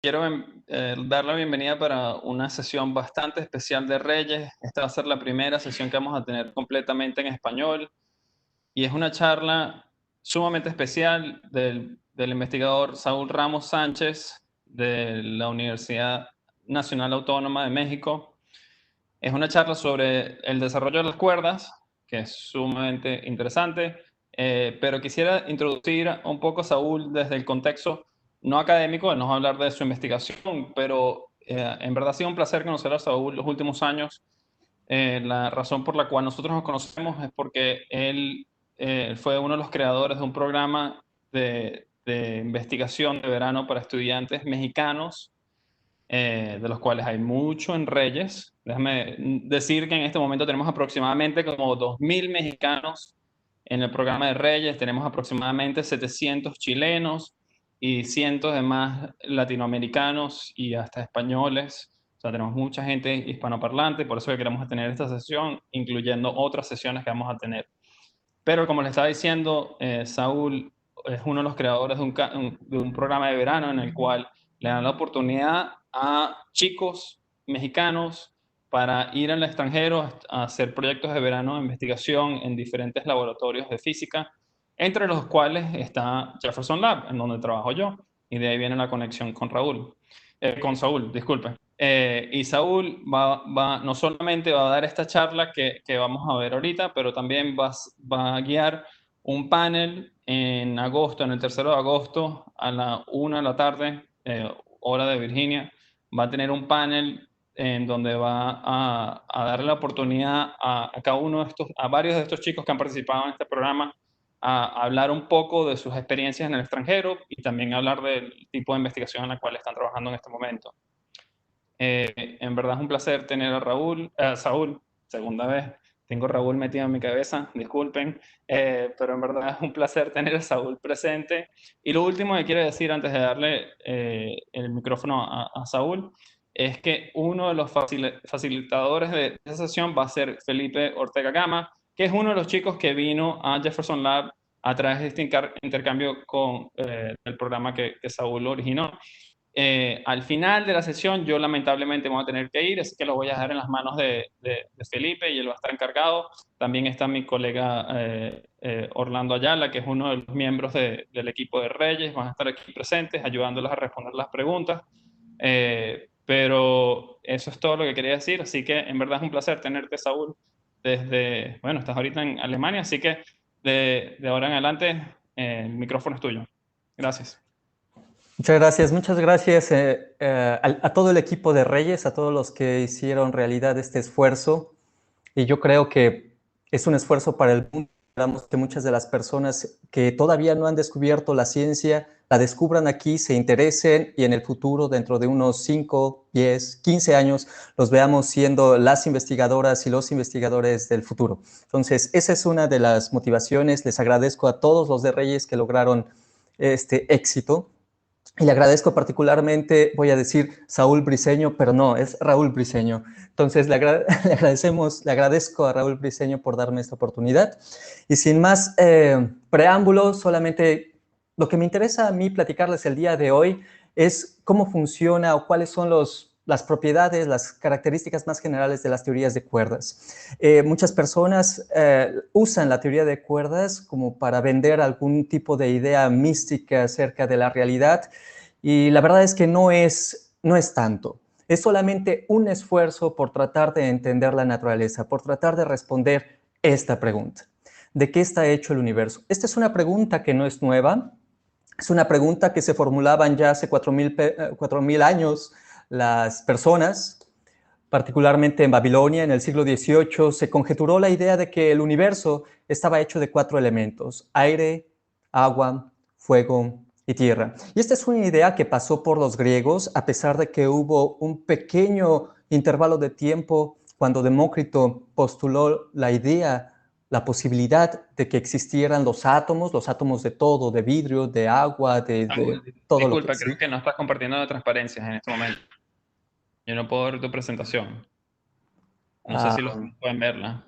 Quiero dar la bienvenida para una sesión bastante especial de Reyes. Esta va a ser la primera sesión que vamos a tener completamente en español y es una charla sumamente especial del investigador Saúl Ramos Sánchez de la Universidad Nacional Autónoma de México. Es una charla sobre el desarrollo de las cuerdas, que es sumamente interesante, pero quisiera introducir un poco a Saúl desde el contexto no académico. Él nos va a hablar de su investigación, pero en verdad ha sido un placer conocer a Saúl los últimos años. La razón por la cual nosotros nos conocemos es porque él fue uno de los creadores de un programa de investigación de verano para estudiantes mexicanos, de los cuales hay mucho en Reyes. Déjame decir que en este momento tenemos aproximadamente como 2.000 mexicanos en el programa de Reyes, tenemos aproximadamente 700 chilenos y cientos de más latinoamericanos y hasta españoles. O sea, tenemos mucha gente hispanoparlante, por eso que queremos tener esta sesión, incluyendo otras sesiones que vamos a tener. Pero como les estaba diciendo, Saúl es uno de los creadores de un programa de verano en el cual le dan la oportunidad a chicos mexicanos para ir al extranjero a hacer proyectos de verano de investigación en diferentes laboratorios de física, entre los cuales está Jefferson Lab, en donde trabajo yo, y de ahí viene la conexión con Saúl, disculpe. Y Saúl no solamente va a dar esta charla que vamos a ver ahorita, pero también va a guiar un panel en agosto, en el 3 de agosto, a la 1 de la tarde, hora de Virginia. Va a tener un panel en donde va a darle la oportunidad a cada uno de estos, a varios de estos chicos que han participado en este programa, a hablar un poco de sus experiencias en el extranjero y también hablar del tipo de investigación en la cual están trabajando en este momento. En verdad es un placer tener a Saúl, segunda vez. Tengo Raúl metido en mi cabeza, disculpen, pero en verdad es un placer tener a Saúl presente. Y lo último que quiero decir antes de darle el micrófono a Saúl es que uno de los facilitadores de esta sesión va a ser Felipe Ortega Gama, que es uno de los chicos que vino a Jefferson Lab a través de este intercambio con el programa que Saúl originó. Al final de la sesión yo lamentablemente me voy a tener que ir, así que lo voy a dejar en las manos de Felipe y él va a estar encargado. También está mi colega Orlando Ayala, que es uno de los miembros del equipo de Reyes, van a estar aquí presentes ayudándolos a responder las preguntas. Pero eso es todo lo que quería decir, así que en verdad es un placer tenerte, Saúl, bueno, estás ahorita en Alemania, así que de ahora en adelante el micrófono es tuyo. Gracias. Muchas gracias a todo el equipo de Reyes, a todos los que hicieron realidad este esfuerzo. Y yo creo que es un esfuerzo para el mundo. Esperamos que muchas de las personas que todavía no han descubierto la ciencia la descubran aquí, se interesen y en el futuro, dentro de unos 5, 10, 15 años, los veamos siendo las investigadoras y los investigadores del futuro. Entonces, esa es una de las motivaciones. Les agradezco a todos los de Reyes que lograron este éxito. Y le agradezco particularmente, voy a decir Saúl Briceño, pero no, es Raúl Briceño. Entonces le agradezco a Raúl Briceño por darme esta oportunidad. Y sin más preámbulos, solamente lo que me interesa a mí platicarles el día de hoy es cómo funciona o cuáles son las propiedades, las características más generales de las teorías de cuerdas. Muchas personas usan la teoría de cuerdas como para vender algún tipo de idea mística acerca de la realidad, y la verdad es que no es tanto. Es solamente un esfuerzo por tratar de entender la naturaleza, por tratar de responder esta pregunta. ¿De qué está hecho el universo? Esta es una pregunta que no es nueva. Es una pregunta que se formulaban ya hace 4.000 años las personas, particularmente en Babilonia, en el siglo XVIII. Se conjeturó la idea de que el universo estaba hecho de 4 elementos: aire, agua, fuego y tierra. Y esta es una idea que pasó por los griegos, a pesar de que hubo un pequeño intervalo de tiempo cuando Demócrito postuló la idea, la posibilidad de que existieran los átomos de todo, de vidrio, de agua, de todo lo que Disculpa, es, creo ¿sí? que no estás compartiendo de transparencias en este momento. Yo no puedo ver tu presentación. No sé si los Ah, pueden verla.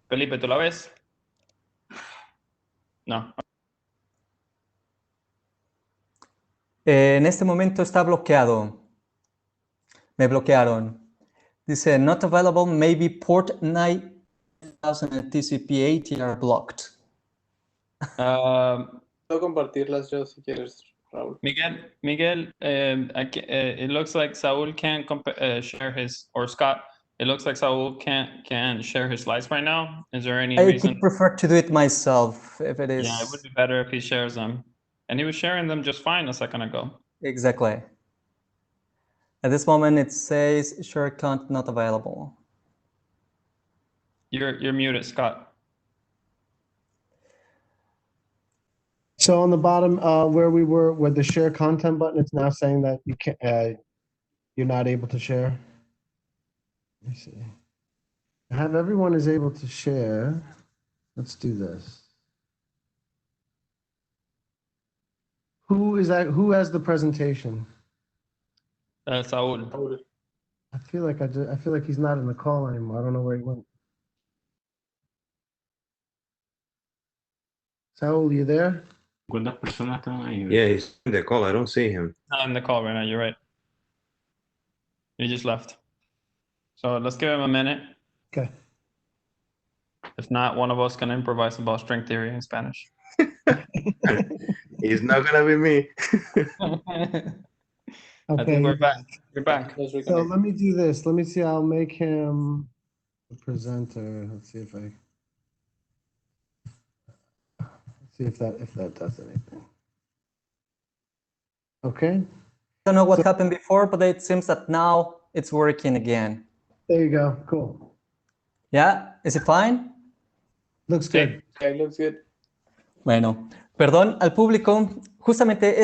Felipe, ¿tú la ves? No. En este momento está bloqueado. Me bloquearon. Dice, not available, maybe port 9000 and TCP ATR blocked. Puedo compartirlas yo si quieres, Raúl. Miguel, it looks like Saul can't share his, or Scott, it looks like Saul can't share his slides right now. Is there any I reason? could prefer to do it myself if it is. Yeah, it would be better if he shares them. And he was sharing them just fine a second ago. Exactly. At this moment, it says share account not available. You're muted, Scott. So on the bottom, where we were with the share content button, it's now saying that you can't, you're not able to share. Let me see. Have everyone is able to share. Let's do this. Who is that? Who has the presentation? Saul. Raúl. I feel like he's not in the call anymore. I don't know where he went. Saul, you there? ¿Cuántas personas están ahí? Yeah, he's in the call. I don't see him. Not in the call right now, you're right. He just left. So let's give him a minute. Okay. If not, one of us can improvise about string theory in Spanish. It's not gonna be me. I think we're back. We're back. Let's So reconnect. let me do this. Let me see. I'll make him the presenter. Let's see if that does anything. Okay. I don't know what happened before, but it seems that now it's working again. There you go. Cool. Yeah, is it fine? Looks good. Okay, looks good. Bueno, perdón al público. Justamente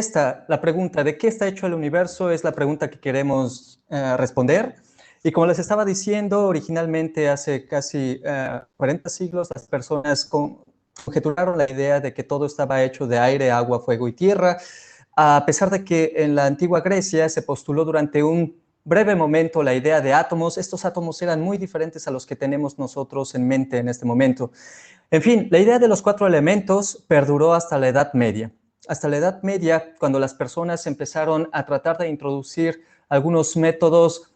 la pregunta de qué está hecho el universo es la pregunta que queremos responder. Y como les estaba diciendo, originalmente hace casi 40 siglos las personas conjeturaron la idea de que todo estaba hecho de aire, agua, fuego y tierra, a pesar de que en la antigua Grecia se postuló durante un breve momento la idea de átomos. Estos átomos eran muy diferentes a los que tenemos nosotros en mente en este momento. En fin, la idea de los 4 elementos perduró hasta la Edad Media. Hasta la Edad Media, cuando las personas empezaron a tratar de introducir algunos métodos,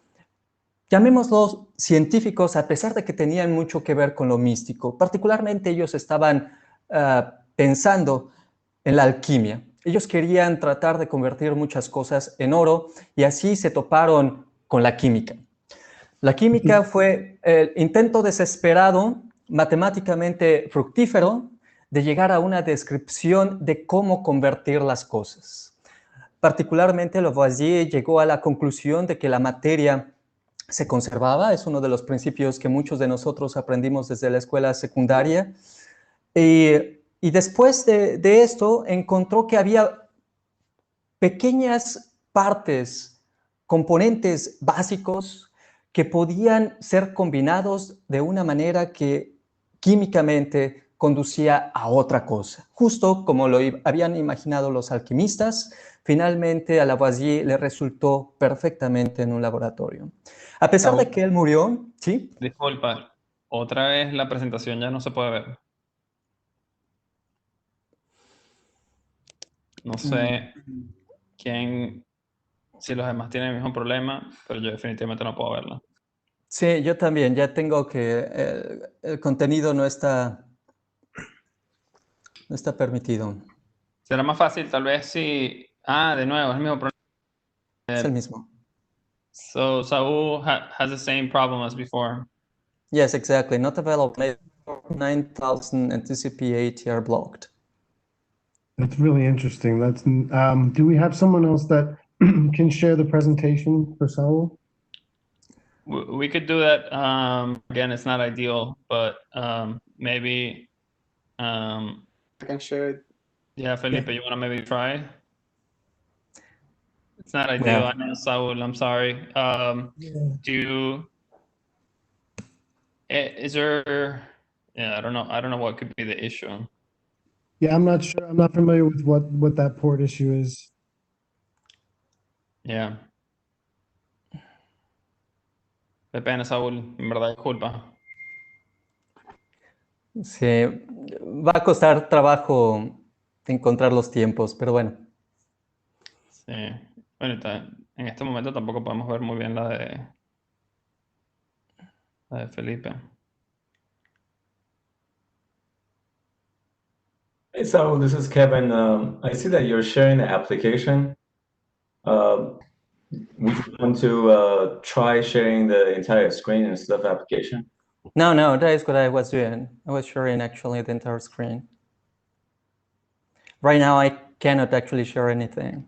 llamémoslos científicos, a pesar de que tenían mucho que ver con lo místico. Particularmente ellos estaban pensando en la alquimia. Ellos querían tratar de convertir muchas cosas en oro y así se toparon con la química. La química fue el intento desesperado, matemáticamente fructífero, de llegar a una descripción de cómo convertir las cosas. Particularmente Lavoisier llegó a la conclusión de que la materia se conservaba, es uno de los principios que muchos de nosotros aprendimos desde la escuela secundaria, y después de esto encontró que había pequeñas partes, componentes básicos que podían ser combinados de una manera que químicamente conducía a otra cosa. Justo como lo habían imaginado los alquimistas, finalmente a Lavoisier le resultó perfectamente en un laboratorio. A pesar de que él murió, ¿sí? Disculpa, otra vez la presentación ya no se puede ver. No sé si los demás tienen el mismo problema, pero yo definitivamente no puedo verla. Sí, yo también, ya tengo que el contenido no está permitido. Será más fácil tal vez si... de nuevo, es el mismo problema. Es el mismo. So Saul has the same problem as before. Yes, exactly. Not available. 9000 and TCP ATR blocked. That's really interesting. That's do we have someone else that can share the presentation for Saul? We could do that. Again, it's not ideal, but maybe... I can share it. Yeah, Felipe, you want to maybe try? It's not ideal. Yeah. I know, Saul, I'm sorry. Is there... Yeah, I don't know what could be the issue. Yeah, I'm not sure. I'm not familiar with what that port issue is. Yeah. Qué pena, Saúl, en verdad, disculpa. Sí, va a costar trabajo encontrar los tiempos, pero bueno. Sí. Bueno, en este momento tampoco podemos ver muy bien la de Felipe. Hey, Saul, this is Kevin. I see that you're sharing the application. Would you want to try sharing the entire screen instead of application? No, that is what I was doing. I was sharing actually the entire screen. Right now, I cannot actually share anything.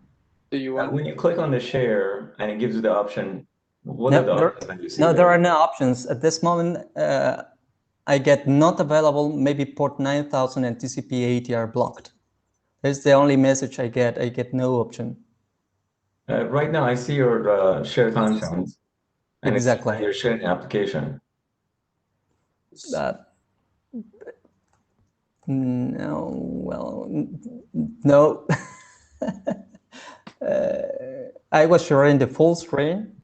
Do you want? When you click on the share and it gives you the option, what No, are the options that you see no, there there? are no options. At this moment, I get not available, maybe port 9000 and TCP/80 are blocked. That's the only message I get. I get no option. Right now, I see your share content, and Exactly. it's you're sharing the application. No, well, no. I was sharing the full screen,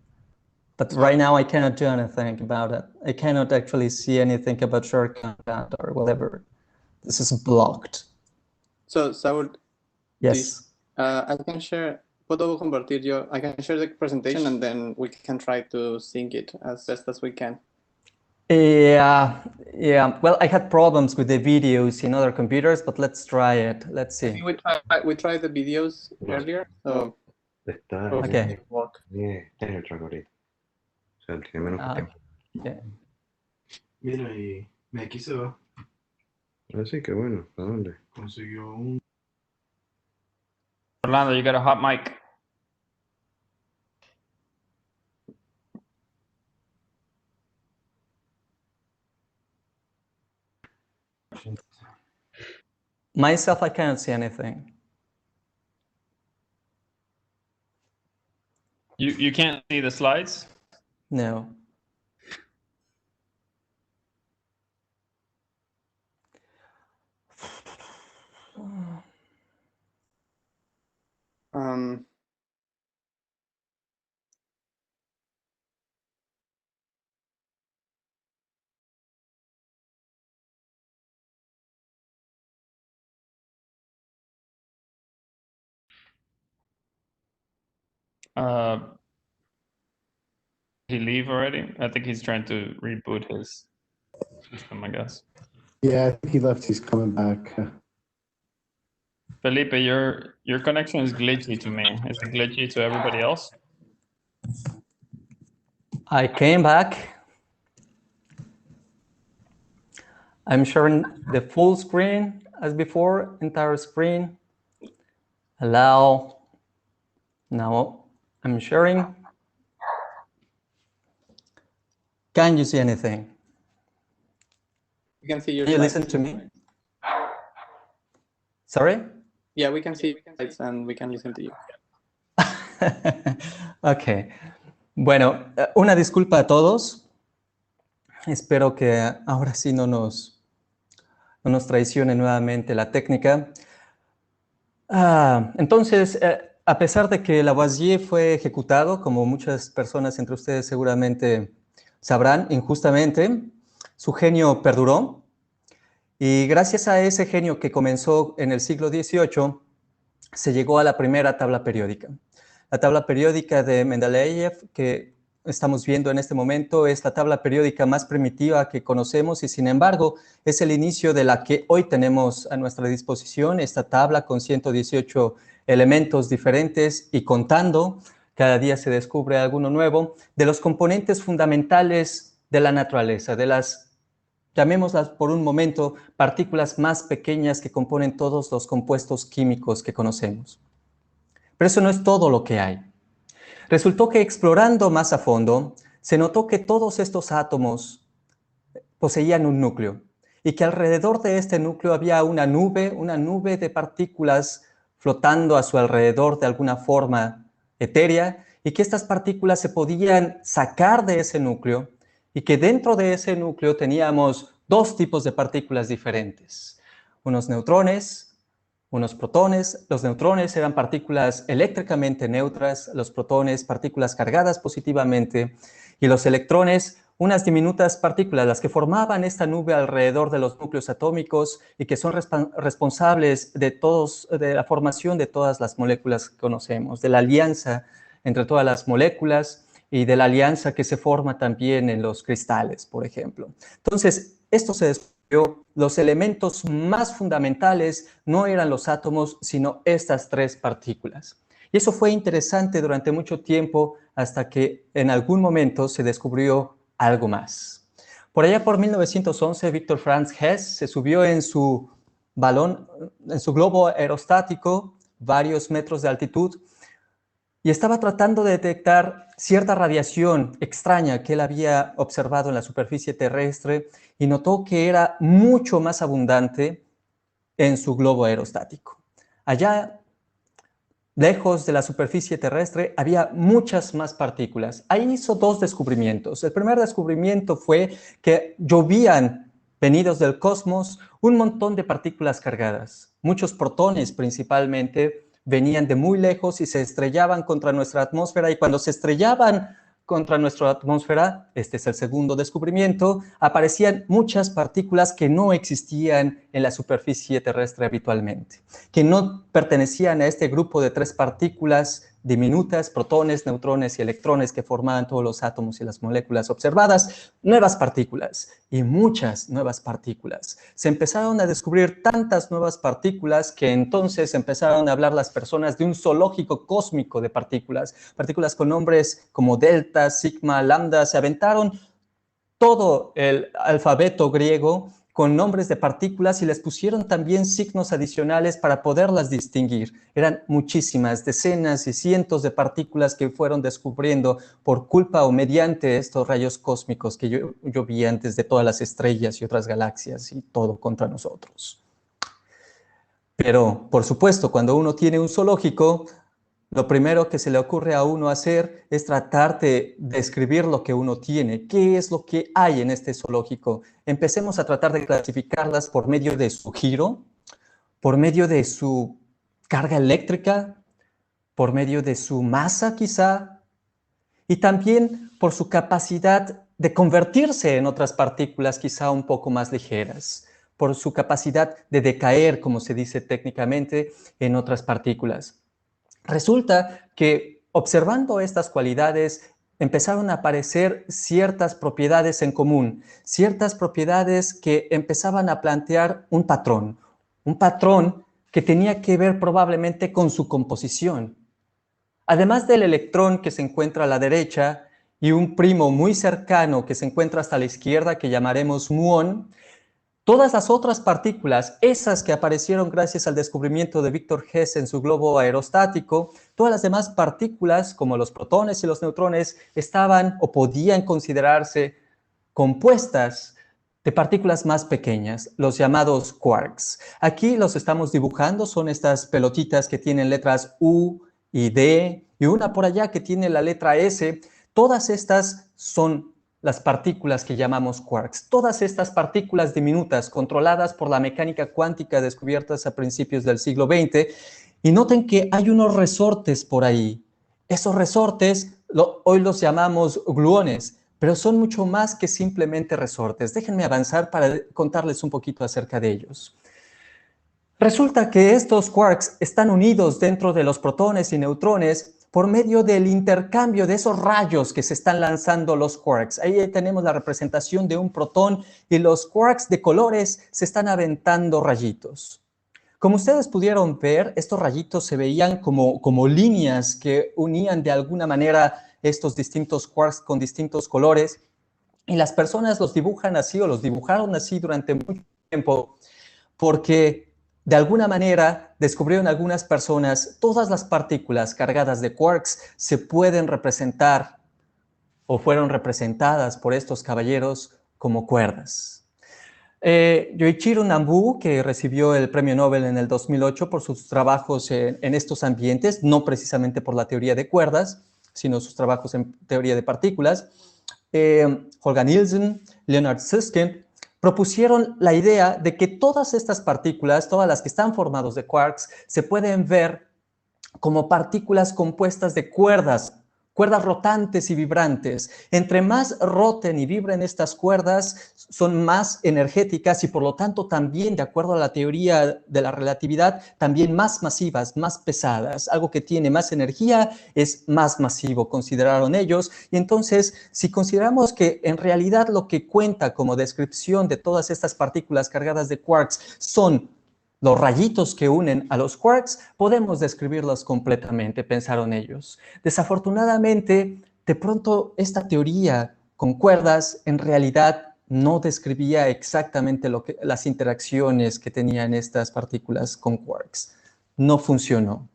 but right now I cannot do anything about it. I cannot actually see anything about share content or whatever. This is blocked. So, Saul, Yes. I can share. Puedo compartir yo. I can share the presentation and then we can try to sync it as best as we can. Yeah. Well, I had problems with the videos in other computers, but let's try it. Let's see. We tried the videos earlier, so Está Okay. tiene el track ahorita. O sea, tiene menos tiempo. Yeah. Mira, y aquí se va. Así que bueno, ¿a dónde? Consiguió un. Orlando, you got a hot mic. Myself, I cannot see anything. You can't see the slides? No. He leave already? I think he's trying to reboot his system, I guess. Yeah, I think he left. He's coming back. Felipe, your connection is glitchy to me. Is it glitchy to everybody else? I came back. I'm sharing the full screen as before, entire screen. Allow. Now I'm sharing. Can you see anything? we can see your. Can you slides. listen to me? Sorry? Yeah, we can see your slides and we can listen to you. Ok. Bueno, una disculpa a todos. Espero que ahora sí no nos traicione nuevamente la técnica. Entonces, a pesar de que Lavoisier fue ejecutado, como muchas personas entre ustedes seguramente sabrán, injustamente, su genio perduró. Y gracias a ese genio que comenzó en el siglo XVIII, se llegó a la primera tabla periódica. La tabla periódica de Mendeleev, que estamos viendo en este momento, es la tabla periódica más primitiva que conocemos y, sin embargo, es el inicio de la que hoy tenemos a nuestra disposición, esta tabla con 118 elementos diferentes y contando, cada día se descubre alguno nuevo, de los componentes fundamentales de la naturaleza, de las, llamémoslas por un momento, partículas más pequeñas que componen todos los compuestos químicos que conocemos. Pero eso no es todo lo que hay. Resultó que explorando más a fondo, se notó que todos estos átomos poseían un núcleo y que alrededor de este núcleo había una nube de partículas flotando a su alrededor de alguna forma etérea y que estas partículas se podían sacar de ese núcleo y que dentro de ese núcleo teníamos dos tipos de partículas diferentes, unos neutrones, unos protones. Los neutrones eran partículas eléctricamente neutras, los protones partículas cargadas positivamente y los electrones unas diminutas partículas, las que formaban esta nube alrededor de los núcleos atómicos y que son responsables de la formación de todas las moléculas que conocemos, de la alianza entre todas las moléculas y de la alianza que se forma también en los cristales, por ejemplo. Entonces, esto se descubrió, los elementos más fundamentales no eran los átomos, sino estas tres partículas. Y eso fue interesante durante mucho tiempo hasta que en algún momento se descubrió algo más. Por allá por 1911, Victor Franz Hess se subió en su globo aerostático, varios metros de altitud, y estaba tratando de detectar cierta radiación extraña que él había observado en la superficie terrestre y notó que era mucho más abundante en su globo aerostático. Allá, lejos de la superficie terrestre, había muchas más partículas. Ahí hizo dos descubrimientos. El primer descubrimiento fue que llovían, venidos del cosmos, un montón de partículas cargadas. Muchos protones principalmente venían de muy lejos y se estrellaban contra nuestra atmósfera, y cuando se estrellaban contra nuestra atmósfera, este es el segundo descubrimiento, aparecían muchas partículas que no existían en la superficie terrestre habitualmente, que no pertenecían a este grupo de tres partículas diminutas, protones, neutrones y electrones que formaban todos los átomos y las moléculas observadas, nuevas partículas y muchas nuevas partículas. Se empezaron a descubrir tantas nuevas partículas que entonces empezaron a hablar las personas de un zoológico cósmico de partículas, partículas con nombres como delta, sigma, lambda. Se aventaron todo el alfabeto griego con nombres de partículas y les pusieron también signos adicionales para poderlas distinguir. Eran muchísimas, decenas y cientos de partículas que fueron descubriendo por culpa o mediante estos rayos cósmicos que llovían desde todas las estrellas y otras galaxias y todo contra nosotros. Pero, por supuesto, cuando uno tiene un zoológico, lo primero que se le ocurre a uno hacer es tratar de describir lo que uno tiene. ¿Qué es lo que hay en este zoológico? Empecemos a tratar de clasificarlas por medio de su giro, por medio de su carga eléctrica, por medio de su masa quizá, y también por su capacidad de convertirse en otras partículas quizá un poco más ligeras, por su capacidad de decaer, como se dice técnicamente, en otras partículas. Resulta que observando estas cualidades empezaron a aparecer ciertas propiedades en común, ciertas propiedades que empezaban a plantear un patrón que tenía que ver probablemente con su composición. Además del electrón que se encuentra a la derecha y un primo muy cercano que se encuentra hasta la izquierda que llamaremos muón, todas las otras partículas, esas que aparecieron gracias al descubrimiento de Victor Hess en su globo aerostático, todas las demás partículas, como los protones y los neutrones, estaban o podían considerarse compuestas de partículas más pequeñas, los llamados quarks. Aquí los estamos dibujando, son estas pelotitas que tienen letras U y D, y una por allá que tiene la letra S. Todas estas son las partículas que llamamos quarks. Todas estas partículas diminutas controladas por la mecánica cuántica descubiertas a principios del siglo XX. Y noten que hay unos resortes por ahí. Esos resortes hoy los llamamos gluones, pero son mucho más que simplemente resortes. Déjenme avanzar para contarles un poquito acerca de ellos. Resulta que estos quarks están unidos dentro de los protones y neutrones por medio del intercambio de esos rayos que se están lanzando los quarks. Ahí tenemos la representación de un protón y los quarks de colores se están aventando rayitos. Como ustedes pudieron ver, estos rayitos se veían como líneas que unían de alguna manera estos distintos quarks con distintos colores, y las personas los dibujan así o los dibujaron así durante mucho tiempo porque de alguna manera, descubrieron algunas personas, todas las partículas cargadas de quarks se pueden representar o fueron representadas por estos caballeros como cuerdas. Yoichiro Nambu, que recibió el premio Nobel en el 2008 por sus trabajos en estos ambientes, no precisamente por la teoría de cuerdas, sino sus trabajos en teoría de partículas, Holger Nielsen, Leonard Susskind, propusieron la idea de que todas estas partículas, todas las que están formadas de quarks, se pueden ver como partículas compuestas de cuerdas cuerdas rotantes y vibrantes. Entre más roten y vibren estas cuerdas, son más energéticas y por lo tanto también, de acuerdo a la teoría de la relatividad, también más masivas, más pesadas. Algo que tiene más energía es más masivo, consideraron ellos. Y entonces, si consideramos que en realidad lo que cuenta como descripción de todas estas partículas cargadas de quarks son los rayitos que unen a los quarks, podemos describirlos completamente, pensaron ellos. Desafortunadamente, de pronto esta teoría con cuerdas en realidad no describía exactamente las interacciones que tenían estas partículas con quarks. No funcionó.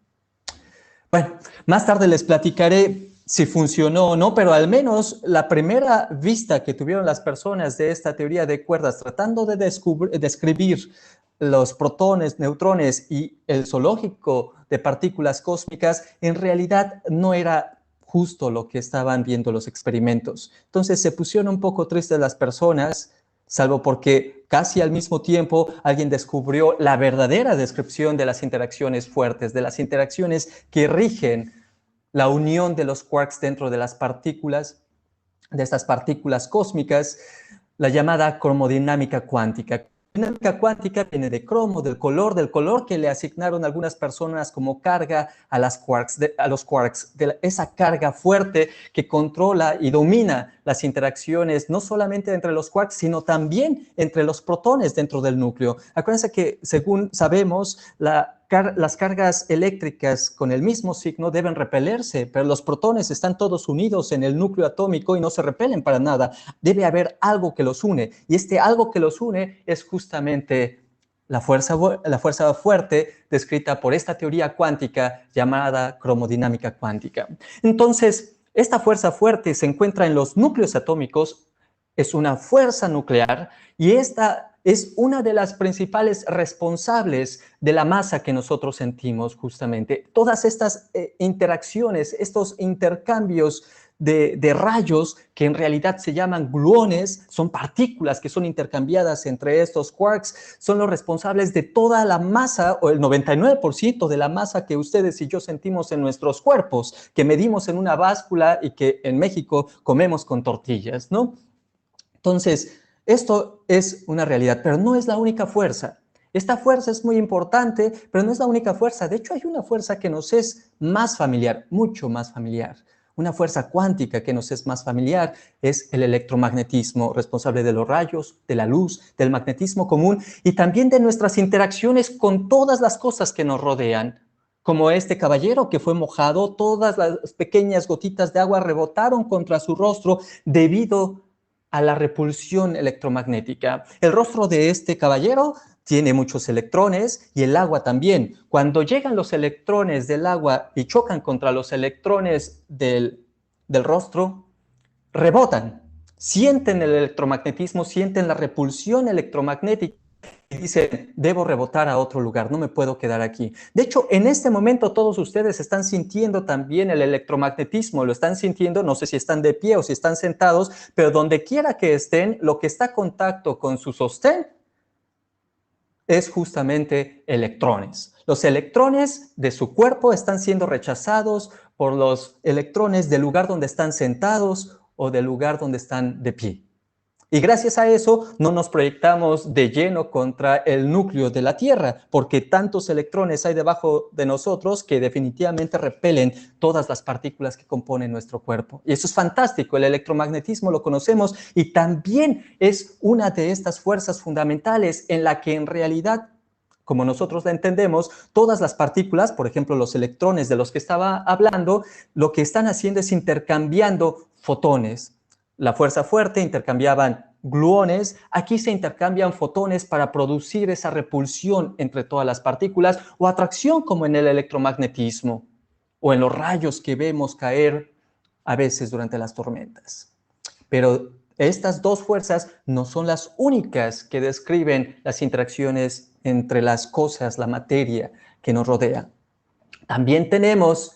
Bueno, más tarde les platicaré si funcionó o no, pero al menos la primera vista que tuvieron las personas de esta teoría de cuerdas tratando de describir los protones, neutrones y el zoológico de partículas cósmicas, en realidad no era justo lo que estaban viendo los experimentos. Entonces se pusieron un poco tristes las personas, salvo porque casi al mismo tiempo alguien descubrió la verdadera descripción de las interacciones fuertes, de las interacciones que rigen la unión de los quarks dentro de las partículas, de estas partículas cósmicas, la llamada cromodinámica cuántica. La dinámica cuántica viene de cromo, del color que le asignaron algunas personas como carga a los quarks, de esa carga fuerte que controla y domina las interacciones no solamente entre los quarks, sino también entre los protones dentro del núcleo. Acuérdense que, según sabemos, las cargas eléctricas con el mismo signo deben repelerse, pero los protones están todos unidos en el núcleo atómico y no se repelen para nada. Debe haber algo que los une, y este algo que los une es justamente la fuerza fuerte descrita por esta teoría cuántica llamada cromodinámica cuántica. Entonces, esta fuerza fuerte se encuentra en los núcleos atómicos, es una fuerza nuclear, y esta es una de las principales responsables de la masa que nosotros sentimos justamente. Todas estas interacciones, estos intercambios de rayos que en realidad se llaman gluones, son partículas que son intercambiadas entre estos quarks, son los responsables de toda la masa o el 99% de la masa que ustedes y yo sentimos en nuestros cuerpos, que medimos en una báscula y que en México comemos con tortillas, ¿no? Entonces, esto es una realidad, pero no es la única fuerza. Esta fuerza es muy importante, pero no es la única fuerza. De hecho, hay una fuerza que nos es más familiar, mucho más familiar. Una fuerza cuántica que nos es más familiar es el electromagnetismo, responsable de los rayos, de la luz, del magnetismo común y también de nuestras interacciones con todas las cosas que nos rodean. Como este caballero que fue mojado, todas las pequeñas gotitas de agua rebotaron contra su rostro debido a la repulsión electromagnética. El rostro de este caballero tiene muchos electrones y el agua también. Cuando llegan los electrones del agua y chocan contra los electrones del rostro, rebotan, sienten el electromagnetismo, sienten la repulsión electromagnética y dicen, debo rebotar a otro lugar, no me puedo quedar aquí. De hecho, en este momento todos ustedes están sintiendo también el electromagnetismo, lo están sintiendo, no sé si están de pie o si están sentados, pero donde quiera que estén, lo que está en contacto con su sostén es justamente electrones. Los electrones de su cuerpo están siendo rechazados por los electrones del lugar donde están sentados o del lugar donde están de pie. Y gracias a eso no nos proyectamos de lleno contra el núcleo de la Tierra, porque tantos electrones hay debajo de nosotros que definitivamente repelen todas las partículas que componen nuestro cuerpo. Y eso es fantástico, el electromagnetismo lo conocemos y también es una de estas fuerzas fundamentales en la que en realidad, como nosotros la entendemos, todas las partículas, por ejemplo los electrones de los que estaba hablando, lo que están haciendo es intercambiando fotones. La fuerza fuerte intercambiaban gluones, aquí se intercambian fotones para producir esa repulsión entre todas las partículas o atracción como en el electromagnetismo o en los rayos que vemos caer a veces durante las tormentas. Pero estas dos fuerzas no son las únicas que describen las interacciones entre las cosas, la materia que nos rodea. También tenemos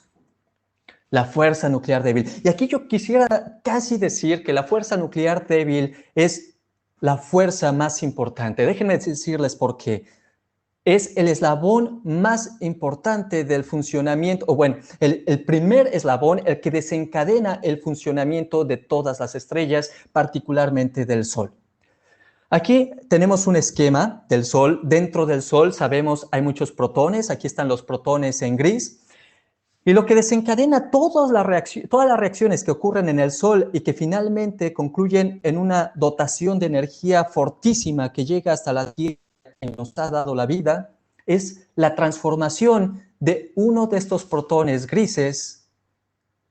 la fuerza nuclear débil. Y aquí yo quisiera casi decir que la fuerza nuclear débil es la fuerza más importante. Déjenme decirles por qué. es el eslabón más importante del funcionamiento, o bueno, el primer eslabón, el que desencadena el funcionamiento de todas las estrellas, particularmente del Sol. Aquí tenemos un esquema del Sol. Dentro del Sol sabemos hay muchos protones, aquí están los protones en gris, y lo que desencadena todas las reacciones que ocurren en el Sol y que finalmente concluyen en una dotación de energía fortísima que llega hasta la Tierra y nos ha dado la vida, es la transformación de uno de estos protones grises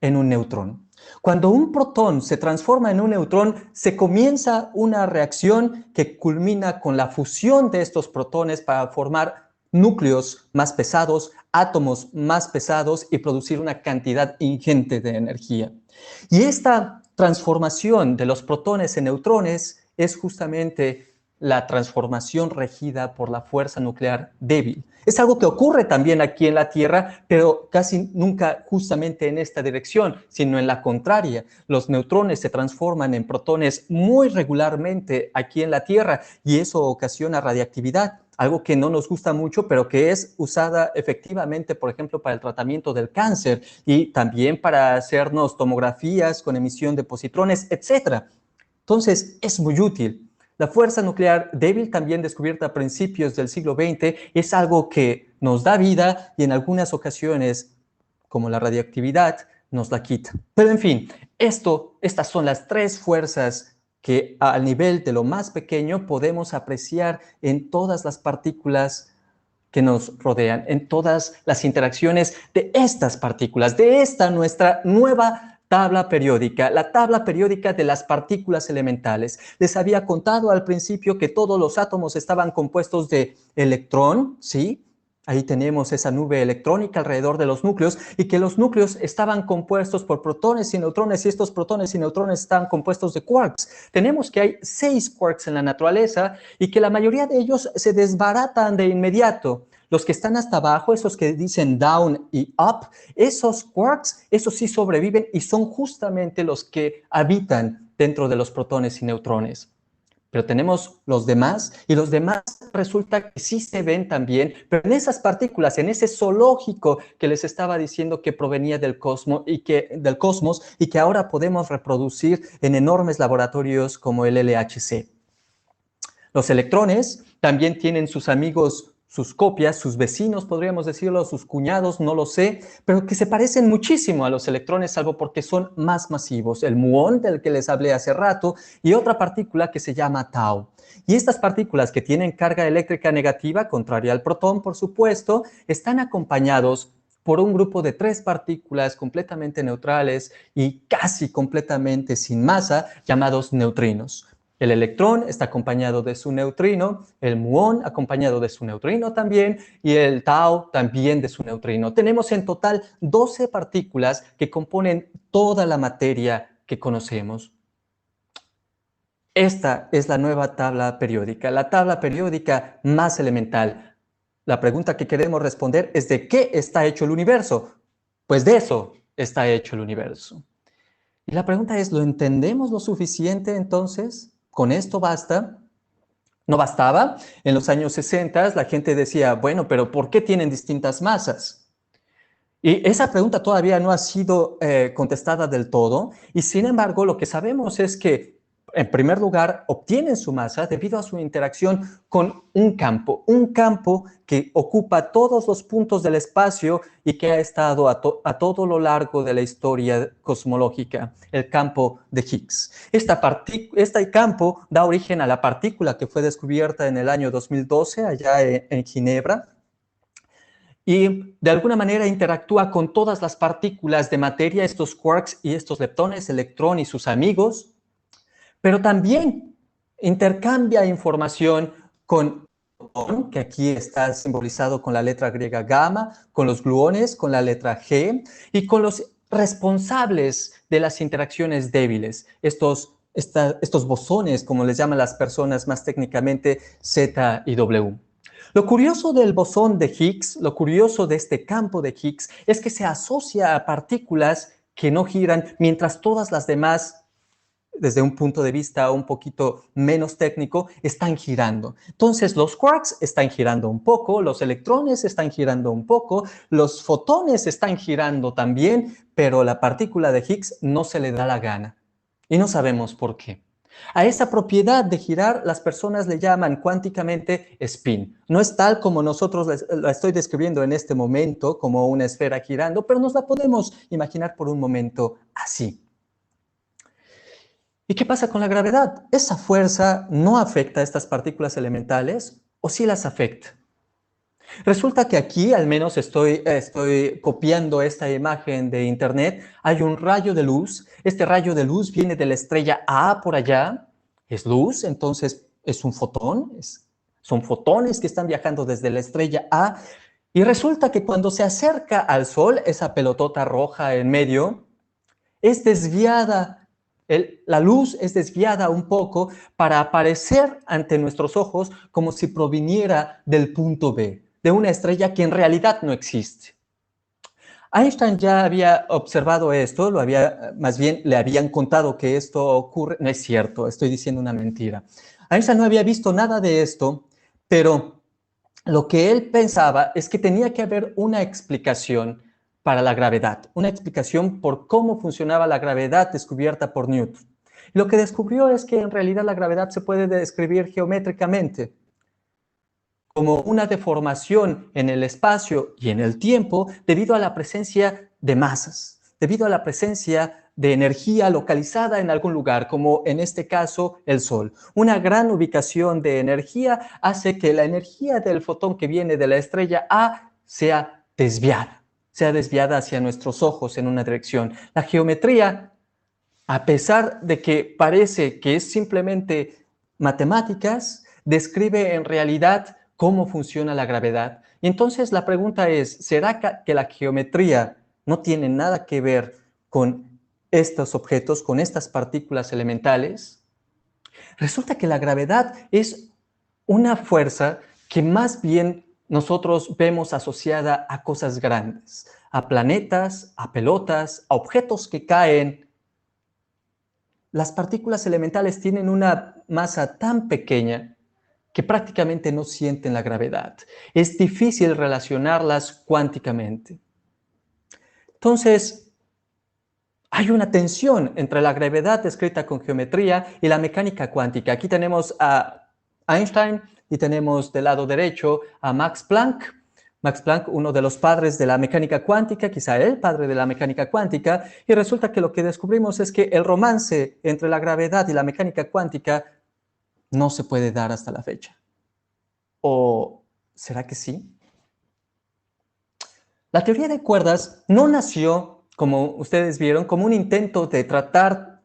en un neutrón. Cuando un protón se transforma en un neutrón, se comienza una reacción que culmina con la fusión de estos protones para formar núcleos más pesados, átomos más pesados y producir una cantidad ingente de energía. Y esta transformación de los protones en neutrones es justamente la transformación regida por la fuerza nuclear débil. Es algo que ocurre también aquí en la Tierra, pero casi nunca justamente en esta dirección, sino en la contraria. Los neutrones se transforman en protones muy regularmente aquí en la Tierra y eso ocasiona radiactividad, algo que no nos gusta mucho, pero que es usada efectivamente, por ejemplo, para el tratamiento del cáncer y también para hacernos tomografías con emisión de positrones, etc. Entonces, es muy útil. La fuerza nuclear débil, también descubierta a principios del siglo XX, es algo que nos da vida y en algunas ocasiones, como la radiactividad, nos la quita. Pero en fin, estas son las tres fuerzas que al nivel de lo más pequeño podemos apreciar en todas las partículas que nos rodean, en todas las interacciones de estas partículas, de esta nuestra nueva tabla periódica, la tabla periódica de las partículas elementales. Les había contado al principio que todos los átomos estaban compuestos de electrón, ¿sí? Ahí tenemos esa nube electrónica alrededor de los núcleos y que los núcleos estaban compuestos por protones y neutrones y estos protones y neutrones están compuestos de quarks. Tenemos que hay 6 quarks en la naturaleza y que la mayoría de ellos se desbaratan de inmediato. Los que están hasta abajo, esos que dicen down y up, esos quarks, esos sí sobreviven y son justamente los que habitan dentro de los protones y neutrones. Pero tenemos los demás y los demás resulta que sí se ven también, pero en esas partículas, en ese zoológico que les estaba diciendo que provenía del cosmos y que ahora podemos reproducir en enormes laboratorios como el LHC. Los electrones también tienen sus amigos, sus copias, sus vecinos, podríamos decirlo, sus cuñados, no lo sé, pero que se parecen muchísimo a los electrones, salvo porque son más masivos. El muón, del que les hablé hace rato, y otra partícula que se llama tau. Y estas partículas que tienen carga eléctrica negativa, contraria al protón, por supuesto, están acompañados por un grupo de 3 partículas completamente neutrales y casi completamente sin masa, llamados neutrinos. El electrón está acompañado de su neutrino, el muón acompañado de su neutrino también, y el tau también de su neutrino. Tenemos en total 12 partículas que componen toda la materia que conocemos. Esta es la nueva tabla periódica, la tabla periódica más elemental. La pregunta que queremos responder es ¿de qué está hecho el universo? Pues de eso está hecho el universo. Y la pregunta es, ¿lo entendemos lo suficiente entonces? ¿Con esto basta? No bastaba. En los años 60 la gente decía, bueno, pero ¿por qué tienen distintas masas? Y esa pregunta todavía no ha sido contestada del todo. Y sin embargo, lo que sabemos es que, en primer lugar, obtienen su masa debido a su interacción con un campo que ocupa todos los puntos del espacio y que ha estado a todo lo largo de la historia cosmológica, el campo de Higgs. Este campo da origen a la partícula que fue descubierta en el año 2012 allá en Ginebra, y de alguna manera interactúa con todas las partículas de materia, estos quarks y estos leptones, electrón y sus amigos, pero también intercambia información con que aquí está simbolizado con la letra griega gamma, con los gluones, con la letra G, y con los responsables de las interacciones débiles, estos bosones, como les llaman las personas más técnicamente, Z y W. Lo curioso del bosón de Higgs, lo curioso de este campo de Higgs, es que se asocia a partículas que no giran mientras todas las demás desde un punto de vista un poquito menos técnico, están girando. Entonces, los quarks están girando un poco, los electrones están girando un poco, los fotones están girando también, pero la partícula de Higgs no se le da la gana. Y no sabemos por qué. A esa propiedad de girar, las personas le llaman cuánticamente spin. No es tal como nosotros la estoy describiendo en este momento, como una esfera girando, pero nos la podemos imaginar por un momento así. ¿Y qué pasa con la gravedad? ¿Esa fuerza no afecta a estas partículas elementales o sí las afecta? Resulta que aquí, al menos estoy copiando esta imagen de internet, hay un rayo de luz. Este rayo de luz viene de la estrella A por allá, es luz, entonces es un fotón, son fotones que están viajando desde la estrella A, y resulta que cuando se acerca al Sol, esa pelotota roja en medio, es desviada, la luz es desviada un poco para aparecer ante nuestros ojos como si proviniera del punto B, de una estrella que en realidad no existe. Einstein ya había observado esto, más bien le habían contado que esto ocurre. No es cierto, estoy diciendo una mentira. Einstein no había visto nada de esto, pero lo que él pensaba es que tenía que haber una explicación para la gravedad, una explicación por cómo funcionaba la gravedad descubierta por Newton. Y lo que descubrió es que en realidad la gravedad se puede describir geométricamente como una deformación en el espacio y en el tiempo debido a la presencia de masas, debido a la presencia de energía localizada en algún lugar, como en este caso el Sol. Una gran ubicación de energía hace que la energía del fotón que viene de la estrella A sea desviada hacia nuestros ojos en una dirección. La geometría, a pesar de que parece que es simplemente matemáticas, describe en realidad cómo funciona la gravedad. Y entonces la pregunta es, ¿será que la geometría no tiene nada que ver con estos objetos, con estas partículas elementales? Resulta que la gravedad es una fuerza que más bien nosotros vemos asociada a cosas grandes, a planetas, a pelotas, a objetos que caen. Las partículas elementales tienen una masa tan pequeña que prácticamente no sienten la gravedad. Es difícil relacionarlas cuánticamente. Entonces, hay una tensión entre la gravedad descrita con geometría y la mecánica cuántica. Aquí tenemos a Einstein y tenemos del lado derecho a Max Planck. Max Planck, uno de los padres de la mecánica cuántica, quizá el padre de la mecánica cuántica, y resulta que lo que descubrimos es que el romance entre la gravedad y la mecánica cuántica no se puede dar hasta la fecha. ¿O será que sí? La teoría de cuerdas no nació, como ustedes vieron, como un intento de tratar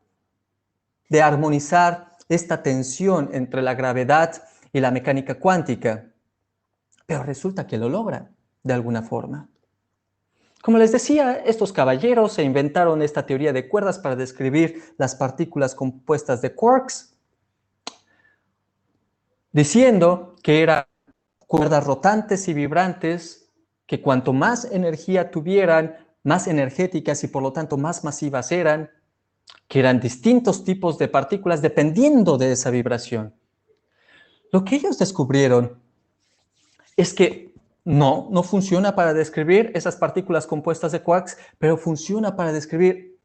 de armonizar esta tensión entre la gravedad y la mecánica cuántica, pero resulta que lo logra de alguna forma. Como les decía, estos caballeros se inventaron esta teoría de cuerdas para describir las partículas compuestas de quarks, diciendo que eran cuerdas rotantes y vibrantes que cuanto más energía tuvieran, más energéticas y por lo tanto más masivas eran, que eran distintos tipos de partículas dependiendo de esa vibración. Lo que ellos descubrieron es que no funciona para describir esas partículas compuestas de quarks, pero funciona para describir.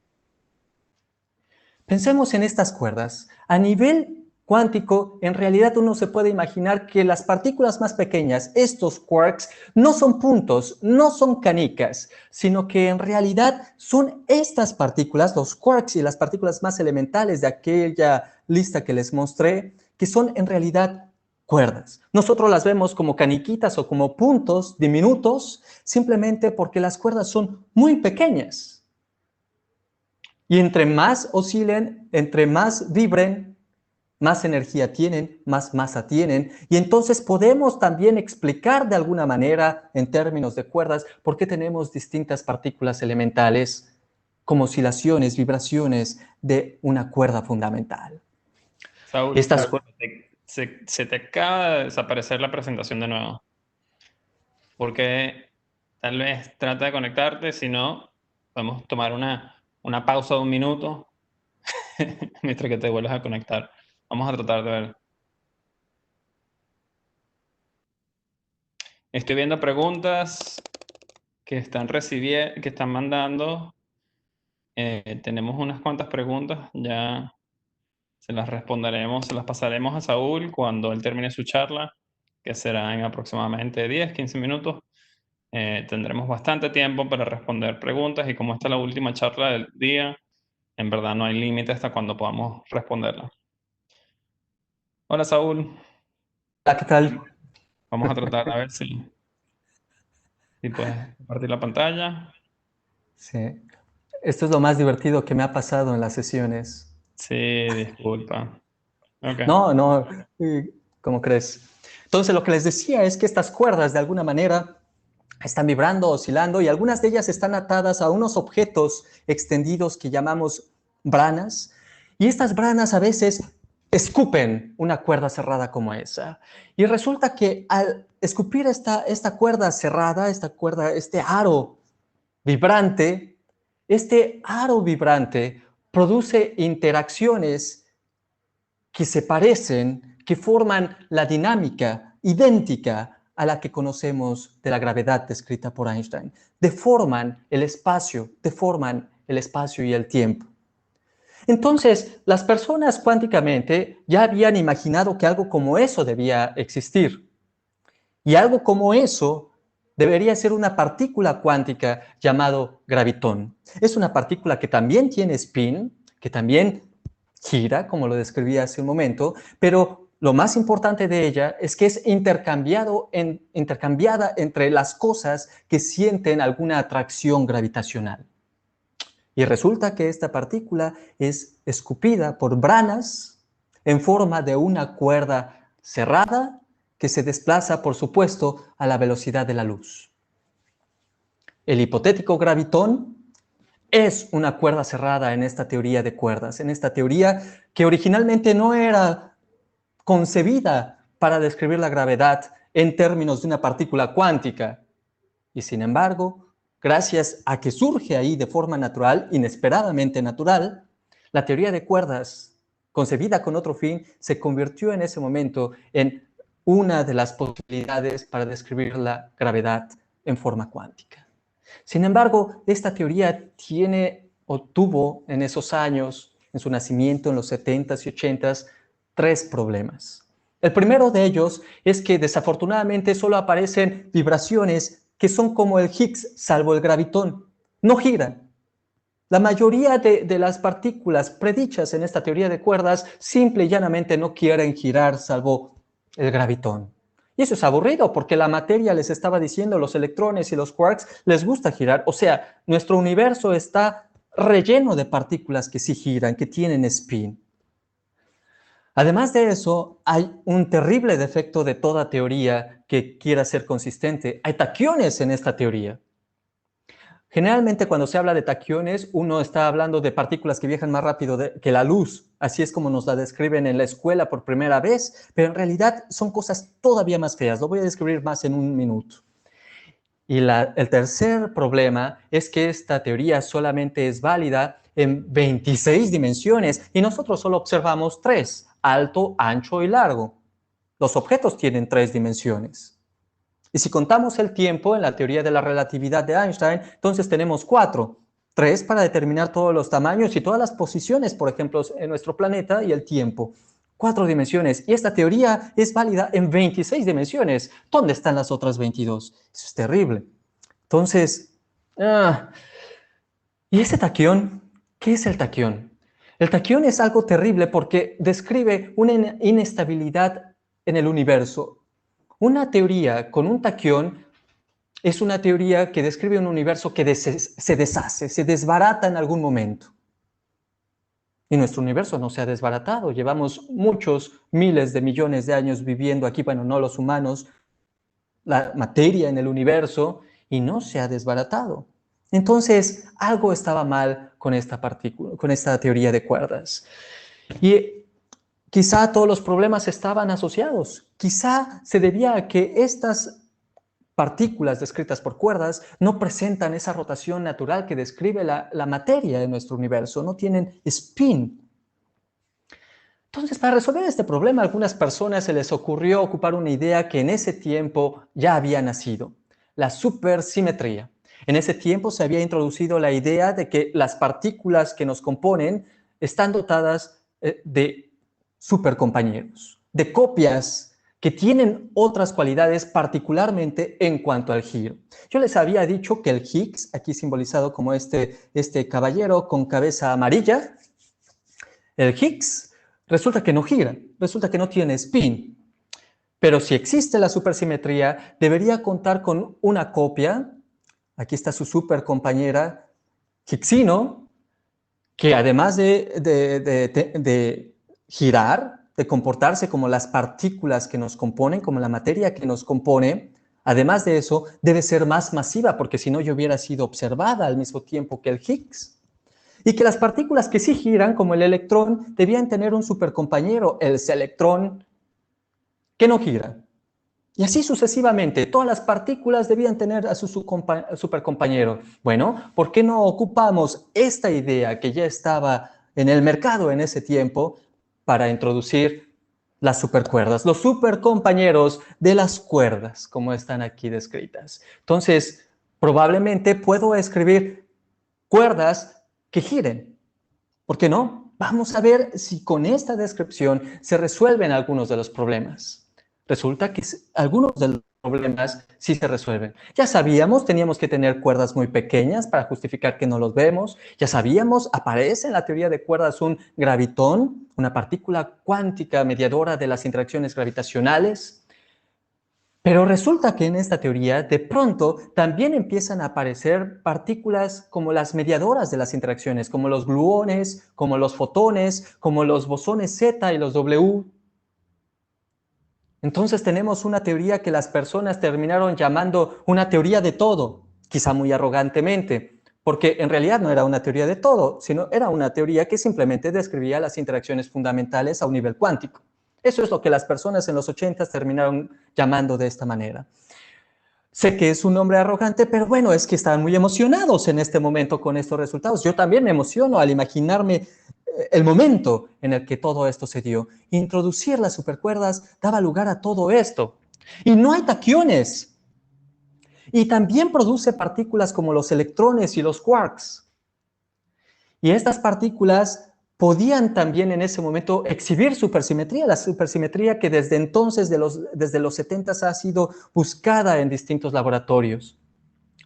Pensemos en estas cuerdas. A nivel cuántico, en realidad uno se puede imaginar que las partículas más pequeñas, estos quarks, no son puntos, no son canicas, sino que en realidad son estas partículas, los quarks y las partículas más elementales de aquella lista que les mostré, que son en realidad cuerdas. Nosotros las vemos como caniquitas o como puntos diminutos, simplemente porque las cuerdas son muy pequeñas. Y entre más oscilen, entre más vibren, más energía tienen, más masa tienen, y entonces podemos también explicar de alguna manera, en términos de cuerdas, por qué tenemos distintas partículas elementales como oscilaciones, vibraciones de una cuerda fundamental. Saúl, se te acaba de desaparecer la presentación de nuevo. Porque tal vez trata de conectarte, si no, podemos tomar una pausa de 1 minuto mientras que te vuelves a conectar. Vamos a tratar de ver. Estoy viendo preguntas que están recibiendo, que están mandando. Tenemos unas cuantas preguntas, ya se las responderemos, se las pasaremos a Saúl cuando él termine su charla, que será en aproximadamente 10, 15 minutos. Tendremos bastante tiempo para responder preguntas y como esta es la última charla del día, en verdad no hay límite hasta cuando podamos responderla. Hola Saúl, Hola, ¿qué tal? vamos a tratar a ver si puedes compartir la pantalla. Sí. Esto es lo más divertido que me ha pasado en las sesiones. Sí, disculpa. Ok. No, ¿cómo crees? Entonces, lo que les decía es que estas cuerdas, de alguna manera, están vibrando, oscilando, y algunas de ellas están atadas a unos objetos extendidos que llamamos branas, y estas branas a veces escupen una cuerda cerrada como esa. Y resulta que al escupir esta cuerda cerrada, este aro vibrante, produce interacciones que se parecen, que forman la dinámica idéntica a la que conocemos de la gravedad descrita por Einstein. Deforman el espacio y el tiempo. Entonces, las personas cuánticamente ya habían imaginado que algo como eso debía existir. Y algo como eso debería ser una partícula cuántica llamado gravitón. Es una partícula que también tiene spin, que también gira, como lo describí hace un momento, pero lo más importante de ella es que es intercambiada entre las cosas que sienten alguna atracción gravitacional. Y resulta que esta partícula es escupida por branas en forma de una cuerda cerrada que se desplaza, por supuesto, a la velocidad de la luz. El hipotético gravitón es una cuerda cerrada en esta teoría de cuerdas, en esta teoría que originalmente no era concebida para describir la gravedad en términos de una partícula cuántica. Y sin embargo, gracias a que surge ahí de forma natural, inesperadamente natural, la teoría de cuerdas, concebida con otro fin, se convirtió en ese momento en una de las posibilidades para describir la gravedad en forma cuántica. Sin embargo, esta teoría tuvo en esos años, en su nacimiento en los 70s y 80s, 3 problemas. El primero de ellos es que desafortunadamente solo aparecen vibraciones que son como el Higgs, salvo el gravitón. No giran. La mayoría de las partículas predichas en esta teoría de cuerdas simple y llanamente no quieren girar, salvo el gravitón. Y eso es aburrido porque la materia les estaba diciendo, los electrones y los quarks les gusta girar. O sea, nuestro universo está relleno de partículas que sí giran, que tienen spin. Además de eso, hay un terrible defecto de toda teoría que quiera ser consistente. Hay taquiones en esta teoría. Generalmente cuando se habla de taquiones, uno está hablando de partículas que viajan más rápido que la luz. Así es como nos la describen en la escuela por primera vez, pero en realidad son cosas todavía más feas. Lo voy a describir más en un minuto. Y el tercer problema es que esta teoría solamente es válida en 26 dimensiones y nosotros solo observamos 3, alto, ancho y largo. Los objetos tienen 3 dimensiones. Y si contamos el tiempo en la teoría de la relatividad de Einstein, entonces tenemos 4. 3 para determinar todos los tamaños y todas las posiciones, por ejemplo, en nuestro planeta y el tiempo. 4 dimensiones. Y esta teoría es válida en 26 dimensiones. ¿Dónde están las otras 22? Eso es terrible. Entonces, ¿y ese taquión? ¿Qué es el taquión? El taquión es algo terrible porque describe una inestabilidad en el universo. Una teoría con un taquión es una teoría que describe un universo que se deshace, se desbarata en algún momento. Y nuestro universo no se ha desbaratado. Llevamos muchos miles de millones de años viviendo aquí, bueno, no los humanos, la materia en el universo, y no se ha desbaratado. Entonces, algo estaba mal con esta teoría de cuerdas. Y quizá todos los problemas estaban asociados. Quizá se debía a que estas partículas descritas por cuerdas no presentan esa rotación natural que describe la materia de nuestro universo, no tienen spin. Entonces, para resolver este problema, a algunas personas se les ocurrió ocupar una idea que en ese tiempo ya había nacido, la supersimetría. En ese tiempo se había introducido la idea de que las partículas que nos componen están dotadas de supercompañeros, de copias que tienen otras cualidades, particularmente en cuanto al giro. Yo les había dicho que el Higgs, aquí simbolizado como este caballero con cabeza amarilla, el Higgs resulta que no gira, resulta que no tiene spin. Pero si existe la supersimetría, debería contar con una copia, aquí está su supercompañera Higgsino, que además de girar, de comportarse como las partículas que nos componen, como la materia que nos compone, además de eso, debe ser más masiva, porque si no, ya hubiera sido observada al mismo tiempo que el Higgs. Y que las partículas que sí giran, como el electrón, debían tener un supercompañero, el selectrón, que no gira. Y así sucesivamente, todas las partículas debían tener a su supercompañero. Bueno, ¿por qué no ocupamos esta idea que ya estaba en el mercado en ese tiempo para introducir las supercuerdas, los supercompañeros de las cuerdas, como están aquí descritas? Entonces, probablemente puedo escribir cuerdas que giren. ¿Por qué no? Vamos a ver si con esta descripción se resuelven algunos de los problemas. Resulta que algunos de los problemas sí se resuelven. Ya sabíamos, teníamos que tener cuerdas muy pequeñas para justificar que no los vemos. Ya sabíamos, aparece en la teoría de cuerdas un gravitón, una partícula cuántica mediadora de las interacciones gravitacionales. Pero resulta que en esta teoría, de pronto, también empiezan a aparecer partículas como las mediadoras de las interacciones, como los gluones, como los fotones, como los bosones Z y los W. Entonces tenemos una teoría que las personas terminaron llamando una teoría de todo, quizá muy arrogantemente, porque en realidad no era una teoría de todo, sino era una teoría que simplemente describía las interacciones fundamentales a un nivel cuántico. Eso es lo que las personas en los 80 terminaron llamando de esta manera. Sé que es un nombre arrogante, pero bueno, es que estaban muy emocionados en este momento con estos resultados. Yo también me emociono al imaginarme el momento en el que todo esto se dio. Introducir las supercuerdas daba lugar a todo esto. Y no hay taquiones. Y también produce partículas como los electrones y los quarks. Y estas partículas podían también en ese momento exhibir supersimetría, la supersimetría que desde entonces, desde los 70 ha sido buscada en distintos laboratorios.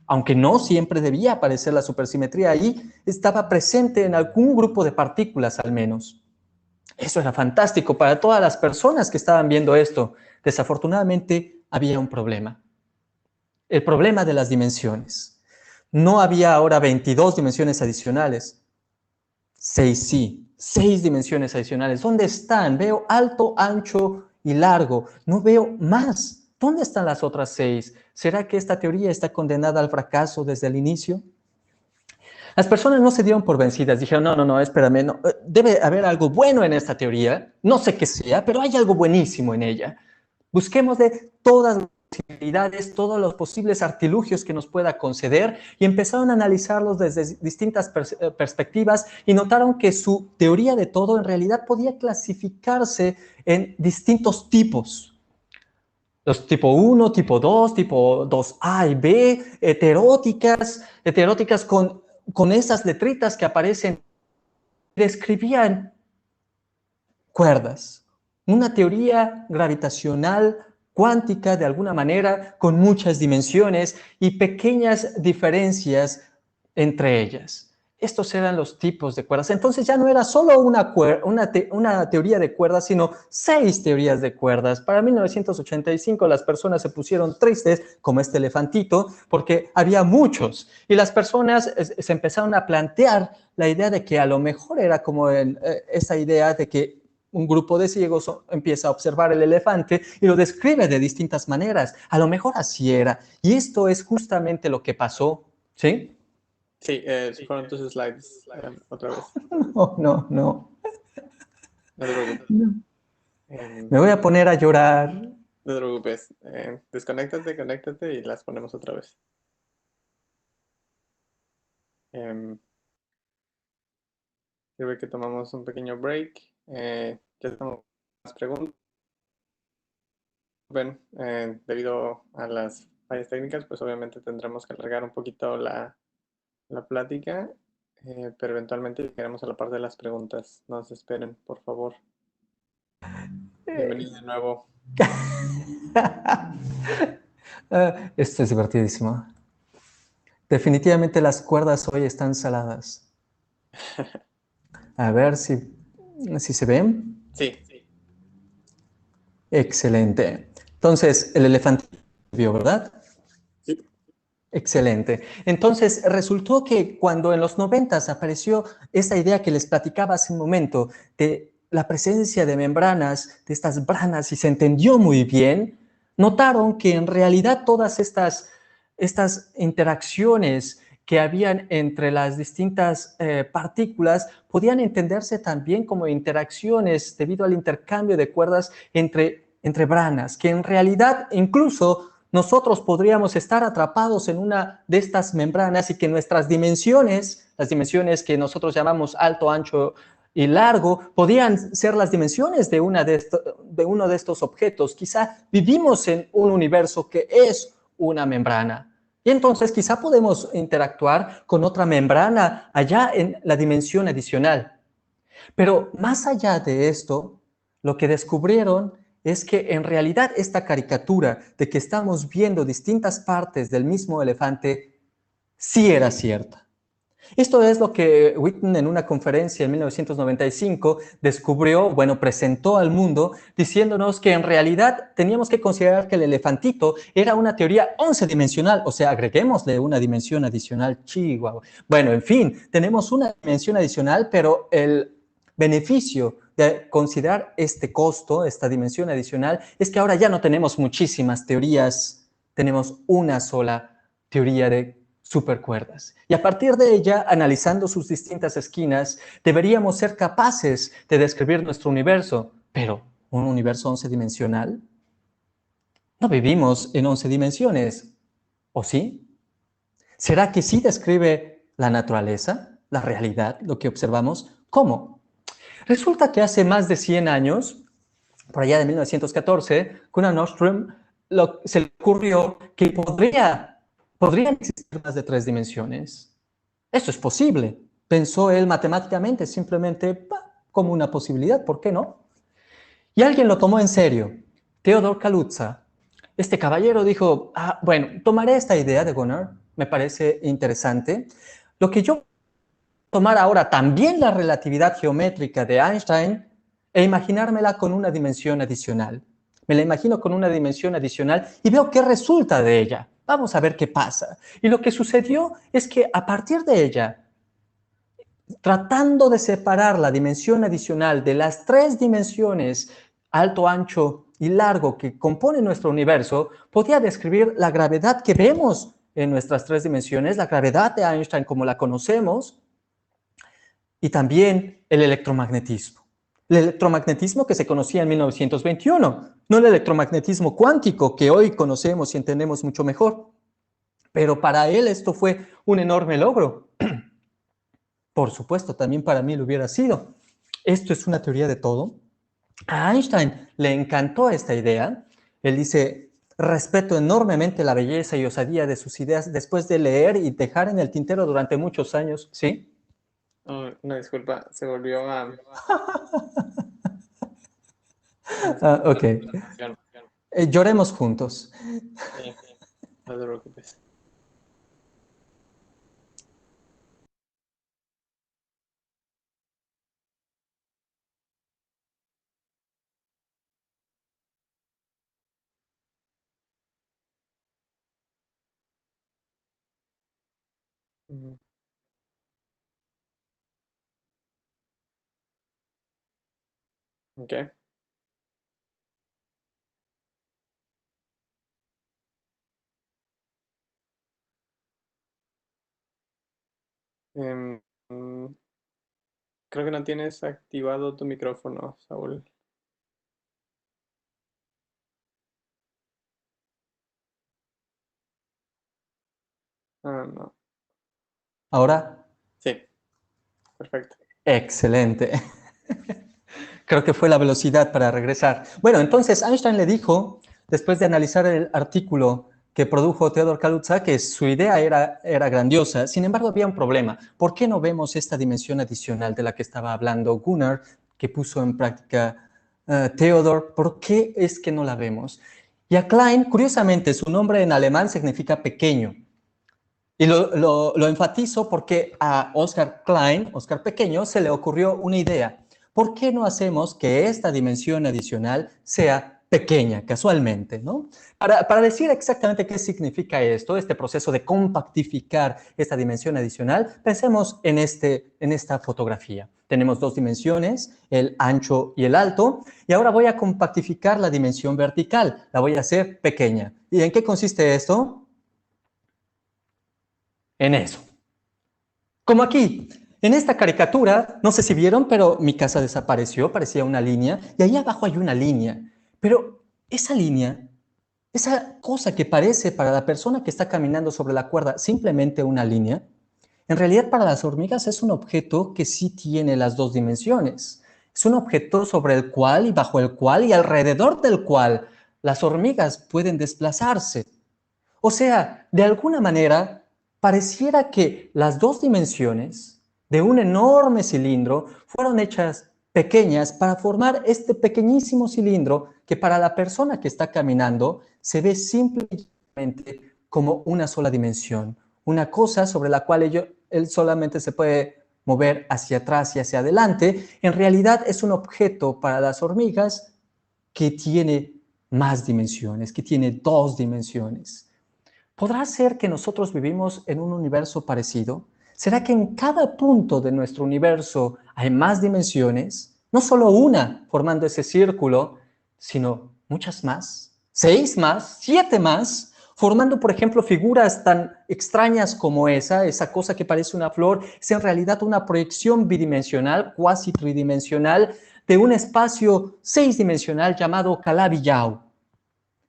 Aunque no siempre debía aparecer la supersimetría, ahí estaba presente en algún grupo de partículas al menos. Eso era fantástico para todas las personas que estaban viendo esto. Desafortunadamente había un problema. El problema de las dimensiones. No había ahora 22 dimensiones adicionales. 6 sí, 6 dimensiones adicionales. ¿Dónde están? Veo alto, ancho y largo. No veo más. ¿Dónde están las otras 6? ¿Será que esta teoría está condenada al fracaso desde el inicio? Las personas no se dieron por vencidas. Dijeron, no, espérame, no. Debe haber algo bueno en esta teoría. No sé qué sea, pero hay algo buenísimo en ella. Busquemos de todas las posibilidades, todos los posibles artilugios que nos pueda conceder y empezaron a analizarlos desde distintas perspectivas y notaron que su teoría de todo en realidad podía clasificarse en distintos tipos. Los tipo 1, tipo 2, tipo 2A y B, heteróticas con esas letritas que aparecen, describían cuerdas. Una teoría gravitacional cuántica de alguna manera con muchas dimensiones y pequeñas diferencias entre ellas. Estos eran los tipos de cuerdas. Entonces ya no era solo una teoría de cuerdas, sino 6 teorías de cuerdas. Para 1985 las personas se pusieron tristes, como este elefantito, porque había muchos. Y las personas se empezaron a plantear la idea de que a lo mejor era como esa idea de que un grupo de ciegos empieza a observar el elefante y lo describe de distintas maneras. A lo mejor así era. Y esto es justamente lo que pasó, ¿sí? Sí, fueron tus slides otra vez. No. No te preocupes. Me voy a poner a llorar. No te preocupes. Desconéctate, conéctate y las ponemos otra vez. Sirve que tomamos un pequeño break. Ya estamos con las preguntas. Bueno, debido a las fallas técnicas, pues obviamente tendremos que alargar un poquito la plática, pero eventualmente llegaremos a la parte de las preguntas. No se esperen, por favor. Bienvenido de nuevo. Esto es divertidísimo. Definitivamente las cuerdas hoy están saladas. A ver si se ven. Sí. Excelente. Entonces, el elefante vio, ¿verdad? Sí. Excelente. Entonces, resultó que cuando en los 90 apareció esa idea que les platicaba hace un momento de la presencia de membranas, de estas branas, y se entendió muy bien, notaron que en realidad todas estas interacciones que habían entre las distintas partículas podían entenderse también como interacciones debido al intercambio de cuerdas entre branas, que en realidad incluso nosotros podríamos estar atrapados en una de estas membranas y que nuestras dimensiones, las dimensiones que nosotros llamamos alto, ancho y largo, podían ser las dimensiones de uno de estos objetos. Quizá vivimos en un universo que es una membrana. Y entonces quizá podemos interactuar con otra membrana allá en la dimensión adicional. Pero más allá de esto, lo que descubrieron es que en realidad esta caricatura de que estamos viendo distintas partes del mismo elefante sí era cierta. Esto es lo que Witten en una conferencia en 1995 descubrió, presentó al mundo diciéndonos que en realidad teníamos que considerar que el elefantito era una teoría 11-dimensional, o sea, agreguémosle una dimensión adicional, chihuahua. Bueno, en fin, tenemos una dimensión adicional, pero el beneficio de considerar este costo, esta dimensión adicional, es que ahora ya no tenemos muchísimas teorías, tenemos una sola teoría de supercuerdas. Y a partir de ella, analizando sus distintas esquinas, deberíamos ser capaces de describir nuestro universo. Pero, ¿un universo 11-dimensional? No vivimos en 11 dimensiones, ¿o sí? ¿Será que sí describe la naturaleza, la realidad, lo que observamos? ¿Cómo? Resulta que hace más de 100 años, por allá de 1914, Gunnar Nordström se le ocurrió que podrían existir más de 3 dimensiones. Eso es posible, pensó él matemáticamente, simplemente como una posibilidad, ¿por qué no? Y alguien lo tomó en serio, Theodor Kaluza. Este caballero dijo, bueno, tomaré esta idea de Gunnar, me parece interesante. Lo que yo tomar ahora también la relatividad geométrica de Einstein e imaginármela con una dimensión adicional. Me la imagino con una dimensión adicional y veo qué resulta de ella. Vamos a ver qué pasa. Y lo que sucedió es que a partir de ella, tratando de separar la dimensión adicional de las 3 dimensiones, alto, ancho y largo, que componen nuestro universo, podía describir la gravedad que vemos en nuestras 3 dimensiones, la gravedad de Einstein como la conocemos, y también el electromagnetismo. El electromagnetismo que se conocía en 1921, no el electromagnetismo cuántico que hoy conocemos y entendemos mucho mejor. Pero para él esto fue un enorme logro. Por supuesto, también para mí lo hubiera sido. Esto es una teoría de todo. A Einstein le encantó esta idea. Él dice, respeto enormemente la belleza y osadía de sus ideas después de leer y dejar en el tintero durante muchos años. ¿Sí? Oh, una disculpa, se volvió a... Ok. Lloremos juntos. Sí, no te preocupes. Ujú. Ok. Em, mm, creo que no tienes activado tu micrófono, Saúl. No. Ahora, Sí, perfecto. excelente. Creo que fue la velocidad para regresar. Bueno, entonces Einstein le dijo, después de analizar el artículo que produjo Theodor Kaluza, que su idea era grandiosa. Sin embargo, había un problema. ¿Por qué no vemos esta dimensión adicional de la que estaba hablando Gunnar, que puso en práctica Theodor? ¿Por qué es que no la vemos? Y a Klein, curiosamente, su nombre en alemán significa pequeño. Y lo enfatizo porque a Oscar Klein, Oscar Pequeño, se le ocurrió una idea. ¿Por qué no hacemos que esta dimensión adicional sea pequeña, casualmente, ¿no? Para decir exactamente qué significa esto, este proceso de compactificar esta dimensión adicional, pensemos en esta fotografía. Tenemos dos dimensiones, el ancho y el alto, y ahora voy a compactificar la dimensión vertical, la voy a hacer pequeña. ¿Y en qué consiste esto? En eso. Como aquí, en esta caricatura, no sé si vieron, pero mi casa desapareció, parecía una línea, y ahí abajo hay una línea. Pero esa línea, esa cosa que parece para la persona que está caminando sobre la cuerda simplemente una línea, en realidad para las hormigas es un objeto que sí tiene las dos dimensiones. Es un objeto sobre el cual y bajo el cual y alrededor del cual las hormigas pueden desplazarse. O sea, de alguna manera, pareciera que las dos dimensiones de un enorme cilindro fueron hechas pequeñas para formar este pequeñísimo cilindro que para la persona que está caminando se ve simplemente como una sola dimensión, una cosa sobre la cual él solamente se puede mover hacia atrás y hacia adelante. En realidad es un objeto para las hormigas que tiene más dimensiones, que tiene dos dimensiones. ¿Podrá ser que nosotros vivimos en un universo parecido? ¿Será que en cada punto de nuestro universo hay más dimensiones? No solo una formando ese círculo, sino muchas más, 6 más, 7 más, formando, por ejemplo, figuras tan extrañas como esa cosa que parece una flor, es en realidad una proyección bidimensional, cuasi tridimensional, de un espacio 6-dimensional llamado Calabi-Yau.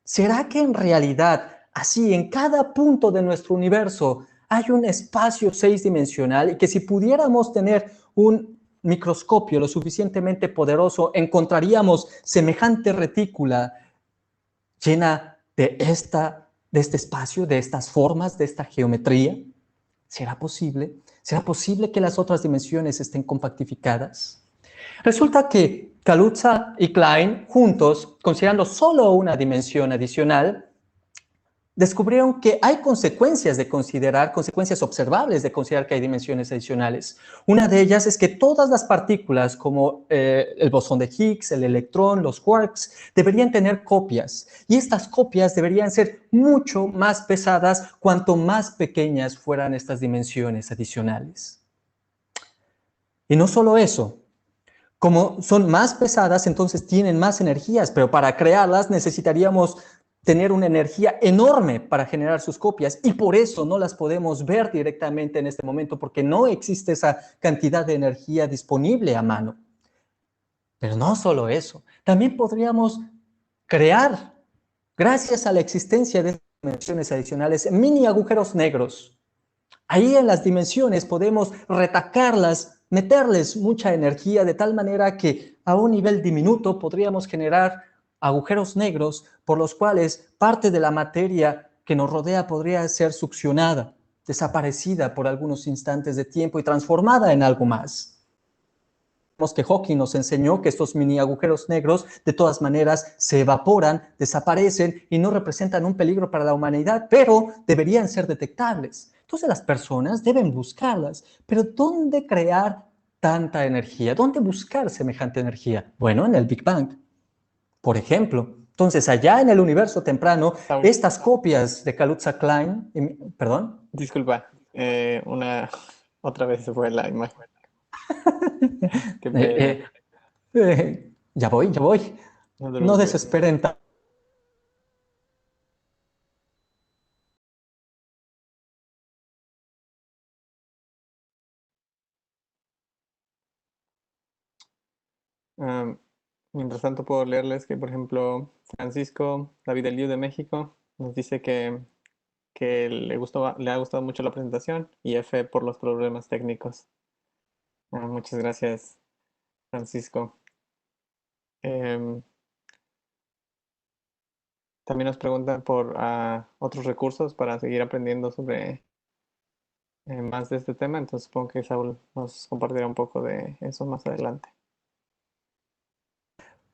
¿Será que en realidad, así, en cada punto de nuestro universo, hay un espacio 6-dimensional y que si pudiéramos tener un microscopio lo suficientemente poderoso, encontraríamos semejante retícula llena de este espacio, de estas formas, de esta geometría? ¿Será posible? ¿Será posible que las otras dimensiones estén compactificadas? Resulta que Kaluza y Klein, juntos, considerando solo una dimensión adicional, descubrieron que hay consecuencias consecuencias observables de considerar que hay dimensiones adicionales. Una de ellas es que todas las partículas, como el bosón de Higgs, el electrón, los quarks, deberían tener copias. Y estas copias deberían ser mucho más pesadas cuanto más pequeñas fueran estas dimensiones adicionales. Y no solo eso. Como son más pesadas, entonces tienen más energías, pero para crearlas necesitaríamos tener una energía enorme para generar sus copias y por eso no las podemos ver directamente en este momento porque no existe esa cantidad de energía disponible a mano. Pero no solo eso, también podríamos crear, gracias a la existencia de dimensiones adicionales, mini agujeros negros. Ahí en las dimensiones podemos retacarlas, meterles mucha energía de tal manera que a un nivel diminuto podríamos generar agujeros negros por los cuales parte de la materia que nos rodea podría ser succionada, desaparecida por algunos instantes de tiempo y transformada en algo más. Que Hawking nos enseñó que estos mini agujeros negros de todas maneras se evaporan, desaparecen y no representan un peligro para la humanidad, pero deberían ser detectables. Entonces las personas deben buscarlas, pero ¿dónde crear tanta energía? ¿Dónde buscar semejante energía? Bueno, en el Big Bang, por ejemplo. Entonces allá en el universo temprano, estas copias de Kaluza-Klein, perdón. Disculpa, otra vez se fue la imagen. Qué pena. Ya voy. No te No preocupes. desesperen tanto. Mientras tanto puedo leerles que, por ejemplo, Francisco David Eliu de México nos dice que le ha gustado mucho la presentación y F por los problemas técnicos. Muchas gracias, Francisco. Em, También nos preguntan por otros recursos para seguir aprendiendo sobre más de este tema, entonces supongo que Saúl nos compartirá un poco de eso más adelante.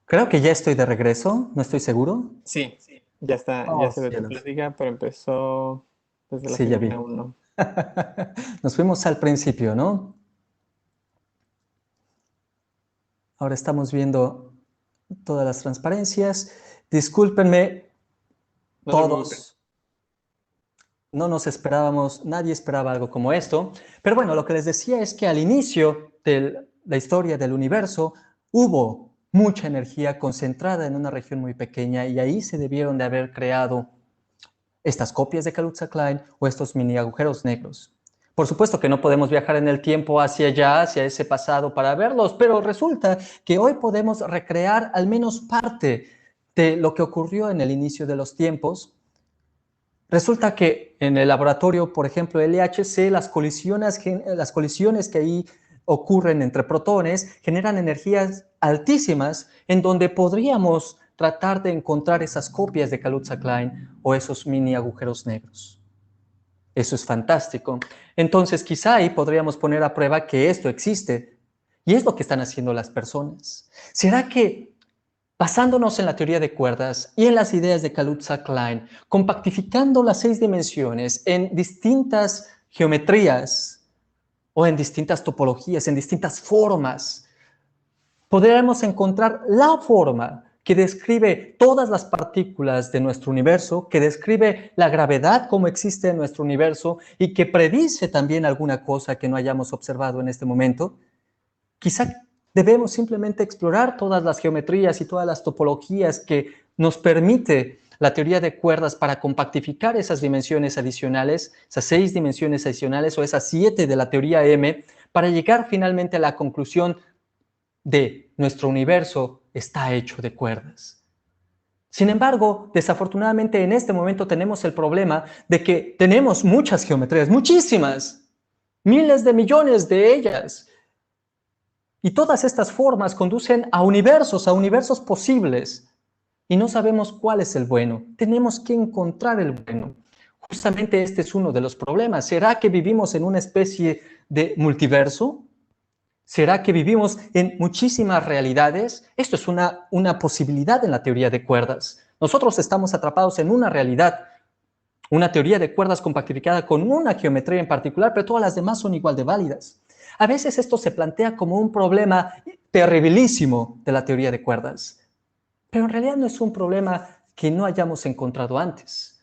Creo que ya estoy de regreso, no estoy seguro. Sí, ya está, ya Oh, se ve tu cielos. plática, pero empezó desde la Sí, ya vi. semana 1. Nos fuimos al principio, ¿no? Ahora estamos viendo todas las transparencias. Discúlpenme, No se preocupen. todos. No nos esperábamos, nadie esperaba algo como esto. Pero bueno, lo que les decía es que al inicio de la historia del universo hubo mucha energía concentrada en una región muy pequeña y ahí se debieron de haber creado estas copias de Kaluza-Klein o estos mini agujeros negros. Por supuesto que no podemos viajar en el tiempo hacia allá, hacia ese pasado para verlos, pero resulta que hoy podemos recrear al menos parte de lo que ocurrió en el inicio de los tiempos. Resulta que en el laboratorio, por ejemplo, LHC, las colisiones que ahí ocurren entre protones generan energías altísimas en donde podríamos tratar de encontrar esas copias de Kaluza-Klein o esos mini agujeros negros. Eso es fantástico. Entonces, quizá ahí podríamos poner a prueba que esto existe y es lo que están haciendo las personas. ¿Será que basándonos en la teoría de cuerdas y en las ideas de Kaluza-Klein, compactificando las 6 dimensiones en distintas geometrías o en distintas topologías, en distintas formas, podremos encontrar la forma que describe todas las partículas de nuestro universo, que describe la gravedad como existe en nuestro universo y que predice también alguna cosa que no hayamos observado en este momento? Quizá debemos simplemente explorar todas las geometrías y todas las topologías que nos permite la teoría de cuerdas para compactificar esas dimensiones adicionales, esas 6 dimensiones adicionales o esas 7 de la teoría M, para llegar finalmente a la conclusión de nuestro universo está hecho de cuerdas. Sin embargo, desafortunadamente en este momento tenemos el problema de que tenemos muchas geometrías, muchísimas, miles de millones de ellas. Y todas estas formas conducen a universos posibles. Y no sabemos cuál es el bueno. Tenemos que encontrar el bueno. Justamente este es uno de los problemas. ¿Será que vivimos en una especie de multiverso? ¿Será que vivimos en muchísimas realidades? Esto es una posibilidad en la teoría de cuerdas. Nosotros estamos atrapados en una realidad, una teoría de cuerdas compactificada con una geometría en particular, pero todas las demás son igual de válidas. A veces esto se plantea como un problema terribilísimo de la teoría de cuerdas, pero en realidad no es un problema que no hayamos encontrado antes.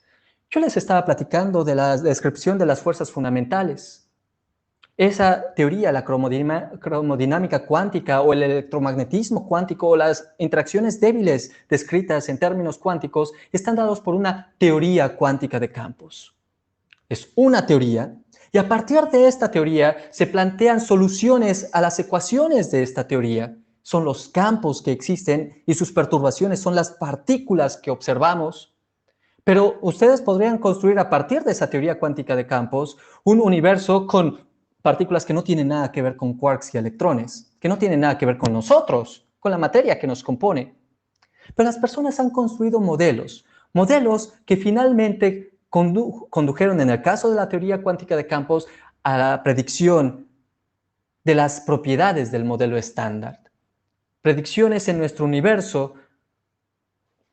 Yo les estaba platicando de la descripción de las fuerzas fundamentales. Esa teoría, la cromodinámica cuántica o el electromagnetismo cuántico o las interacciones débiles descritas en términos cuánticos están dados por una teoría cuántica de campos. Es una teoría y a partir de esta teoría se plantean soluciones a las ecuaciones de esta teoría. Son los campos que existen y sus perturbaciones son las partículas que observamos. Pero ustedes podrían construir a partir de esa teoría cuántica de campos un universo con partículas que no tienen nada que ver con quarks y electrones, que no tienen nada que ver con nosotros, con la materia que nos compone. Pero las personas han construido modelos que finalmente condujeron, en el caso de la teoría cuántica de campos, a la predicción de las propiedades del modelo estándar. Predicciones en nuestro universo,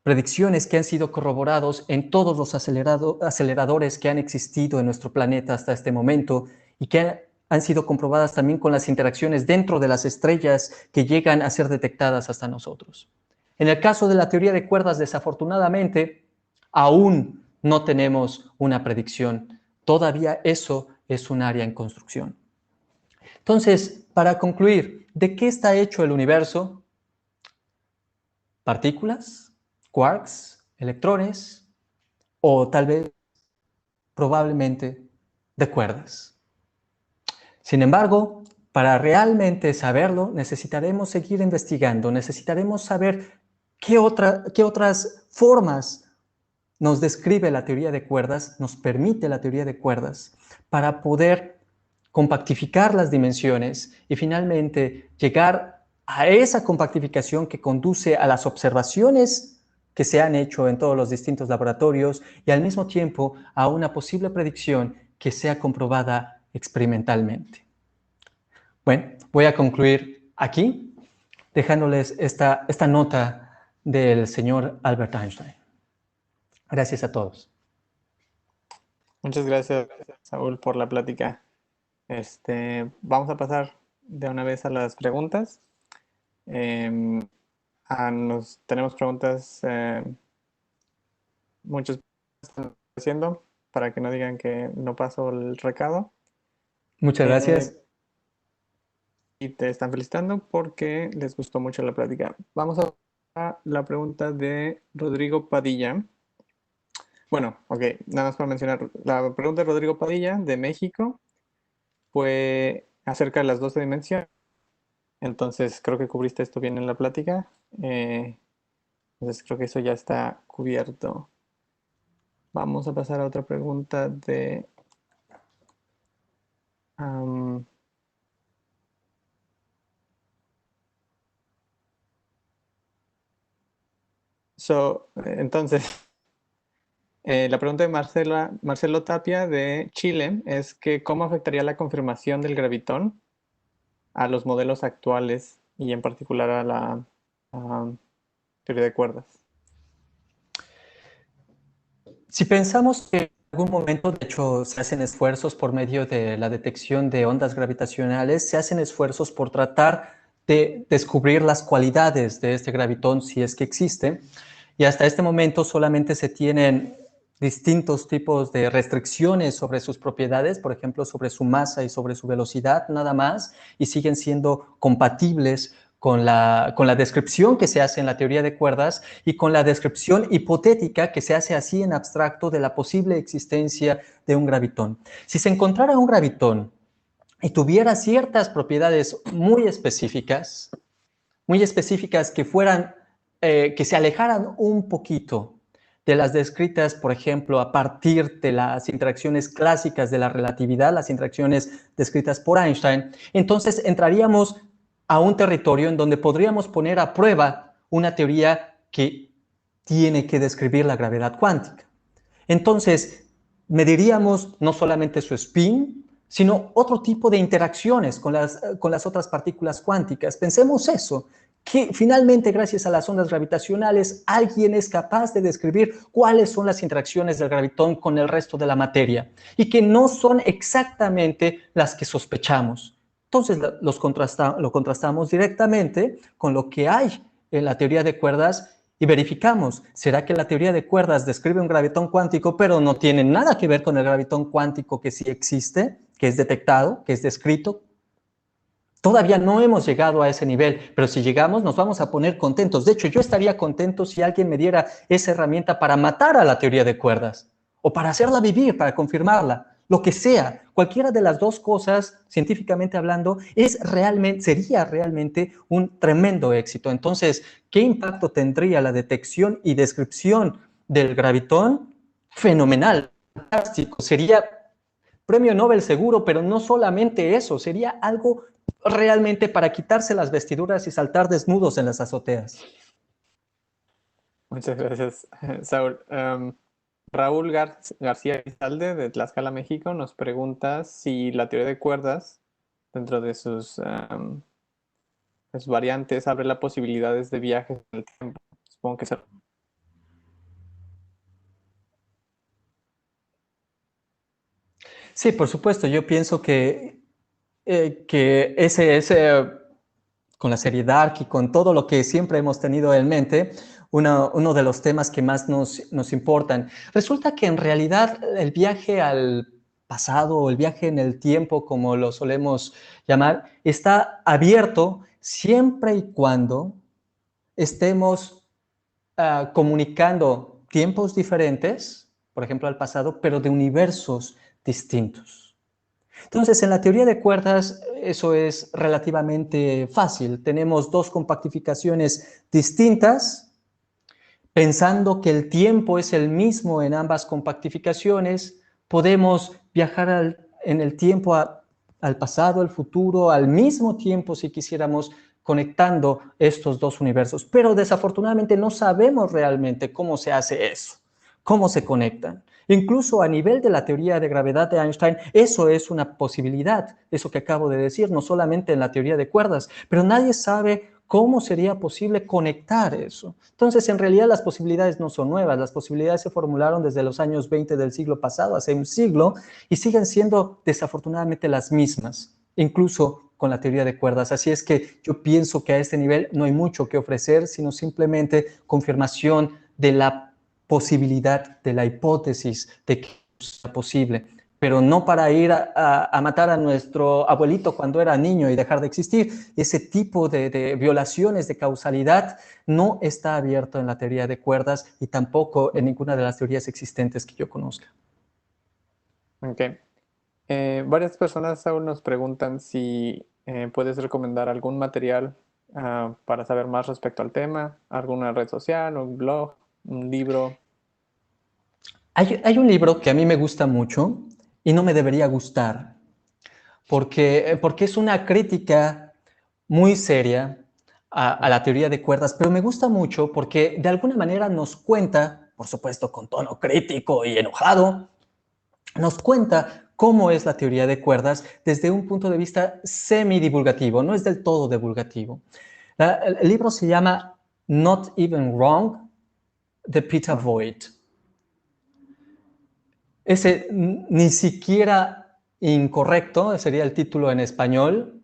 predicciones que han sido corroborados en todos los aceleradores que han existido en nuestro planeta hasta este momento y que han sido comprobadas también con las interacciones dentro de las estrellas que llegan a ser detectadas hasta nosotros. En el caso de la teoría de cuerdas, desafortunadamente, aún no tenemos una predicción. Todavía eso es un área en construcción. Entonces, para concluir, ¿de qué está hecho el universo? Partículas, quarks, electrones o tal vez, probablemente, de cuerdas. Sin embargo, para realmente saberlo, necesitaremos seguir investigando, necesitaremos saber qué otras formas nos describe la teoría de cuerdas, nos permite la teoría de cuerdas, para poder compactificar las dimensiones y finalmente llegar a esa compactificación que conduce a las observaciones que se han hecho en todos los distintos laboratorios y al mismo tiempo a una posible predicción que sea comprobada experimentalmente. Bueno, voy a concluir aquí dejándoles esta nota del señor Albert Einstein. Gracias a todos. Muchas gracias, Saúl, por la plática. Vamos a pasar de una vez a las preguntas. Tenemos preguntas, muchos están haciendo, para que no digan que no paso el recado. Muchas gracias. Y te están felicitando porque les gustó mucho la plática. Vamos a la pregunta de Rodrigo Padilla. Bueno, ok, nada más para mencionar. La pregunta de Rodrigo Padilla, de México, fue acerca de las 12 dimensiones. Entonces, creo que cubriste esto bien en la plática. Entonces, creo que eso ya está cubierto. Vamos a pasar a otra pregunta de... entonces, la pregunta de Marcelo Tapia de Chile es que ¿cómo afectaría la confirmación del gravitón a los modelos actuales y en particular a la teoría de cuerdas? Si pensamos que en algún momento, de hecho, se hacen esfuerzos por medio de la detección de ondas gravitacionales, se hacen esfuerzos por tratar de descubrir las cualidades de este gravitón, si es que existe, y hasta este momento solamente se tienen distintos tipos de restricciones sobre sus propiedades, por ejemplo, sobre su masa y sobre su velocidad, nada más, y siguen siendo compatibles con la descripción que se hace en la teoría de cuerdas y con la descripción hipotética que se hace así en abstracto de la posible existencia de un gravitón. Si se encontrara un gravitón y tuviera ciertas propiedades muy específicas que fueran, que se alejaran un poquito de las descritas, por ejemplo, a partir de las interacciones clásicas de la relatividad, las interacciones descritas por Einstein, entonces entraríamos a un territorio en donde podríamos poner a prueba una teoría que tiene que describir la gravedad cuántica. Entonces, mediríamos no solamente su spin, sino otro tipo de interacciones con las otras partículas cuánticas. Pensemos eso, que finalmente, gracias a las ondas gravitacionales, alguien es capaz de describir cuáles son las interacciones del gravitón con el resto de la materia y que no son exactamente las que sospechamos. Entonces, lo contrastamos directamente con lo que hay en la teoría de cuerdas y verificamos, ¿será que la teoría de cuerdas describe un gravitón cuántico, pero no tiene nada que ver con el gravitón cuántico que sí existe, que es detectado, que es descrito? Todavía no hemos llegado a ese nivel, pero si llegamos nos vamos a poner contentos. De hecho, yo estaría contento si alguien me diera esa herramienta para matar a la teoría de cuerdas o para hacerla vivir, para confirmarla. Lo que sea, cualquiera de las dos cosas, científicamente hablando, sería realmente un tremendo éxito. Entonces, ¿qué impacto tendría la detección y descripción del gravitón? Fenomenal, fantástico. Sería premio Nobel seguro, pero no solamente eso, sería algo realmente para quitarse las vestiduras y saltar desnudos en las azoteas. Muchas gracias, Saúl. Raúl García Izalde, de Tlaxcala, México, nos pregunta si la teoría de cuerdas, dentro de sus variantes, abre las posibilidades de viajes en el tiempo. Supongo que Sí, por supuesto. Yo pienso que con la seriedad y con todo lo que siempre hemos tenido en mente, uno de los temas que más nos importan. Resulta que en realidad el viaje al pasado o el viaje en el tiempo, como lo solemos llamar, está abierto siempre y cuando estemos comunicando tiempos diferentes, por ejemplo al pasado, pero de universos distintos. Entonces, en la teoría de cuerdas, eso es relativamente fácil. Tenemos dos compactificaciones distintas, pensando que el tiempo es el mismo en ambas compactificaciones, podemos viajar en el tiempo a al pasado, al futuro, al mismo tiempo, si quisiéramos, conectando estos dos universos. Pero desafortunadamente no sabemos realmente cómo se hace eso, cómo se conectan. Incluso a nivel de la teoría de gravedad de Einstein, eso es una posibilidad, eso que acabo de decir, no solamente en la teoría de cuerdas, pero nadie sabe cómo sería posible conectar eso. Entonces, en realidad, las posibilidades no son nuevas, las posibilidades se formularon desde los años 20 del siglo pasado, hace un siglo, y siguen siendo desafortunadamente las mismas, incluso con la teoría de cuerdas. Así es que yo pienso que a este nivel no hay mucho que ofrecer, sino simplemente confirmación de la posibilidad, de la hipótesis de que sea posible, pero no para ir a matar a nuestro abuelito cuando era niño y dejar de existir. Ese tipo de violaciones de causalidad no está abierto en la teoría de cuerdas y tampoco en ninguna de las teorías existentes que yo conozca. Ok. Varias personas aún nos preguntan si puedes recomendar algún material para saber más respecto al tema, alguna red social, un blog, un libro. Hay un libro que a mí me gusta mucho y no me debería gustar, porque es una crítica muy seria a la teoría de cuerdas, pero me gusta mucho porque de alguna manera nos cuenta, por supuesto con tono crítico y enojado, nos cuenta cómo es la teoría de cuerdas desde un punto de vista semidivulgativo, no es del todo divulgativo. El libro se llama Not Even Wrong, de Peter Voigt. Ese ni siquiera incorrecto, sería el título en español,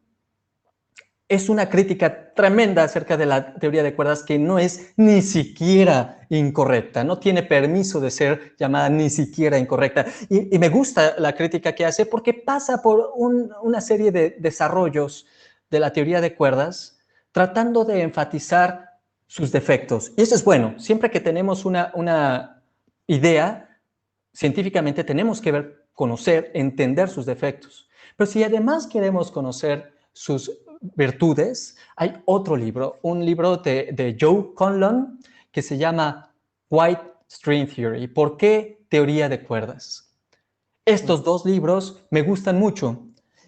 es una crítica tremenda acerca de la teoría de cuerdas que no es ni siquiera incorrecta, no tiene permiso de ser llamada ni siquiera incorrecta. Y me gusta la crítica que hace porque pasa por una serie de desarrollos de la teoría de cuerdas tratando de enfatizar sus defectos. Y eso es bueno, siempre que tenemos una idea, científicamente tenemos que conocer, entender sus defectos. Pero si además queremos conocer sus virtudes, hay otro libro, un libro de Joe Conlon que se llama White String Theory. ¿Por qué teoría de cuerdas? Estos dos libros me gustan mucho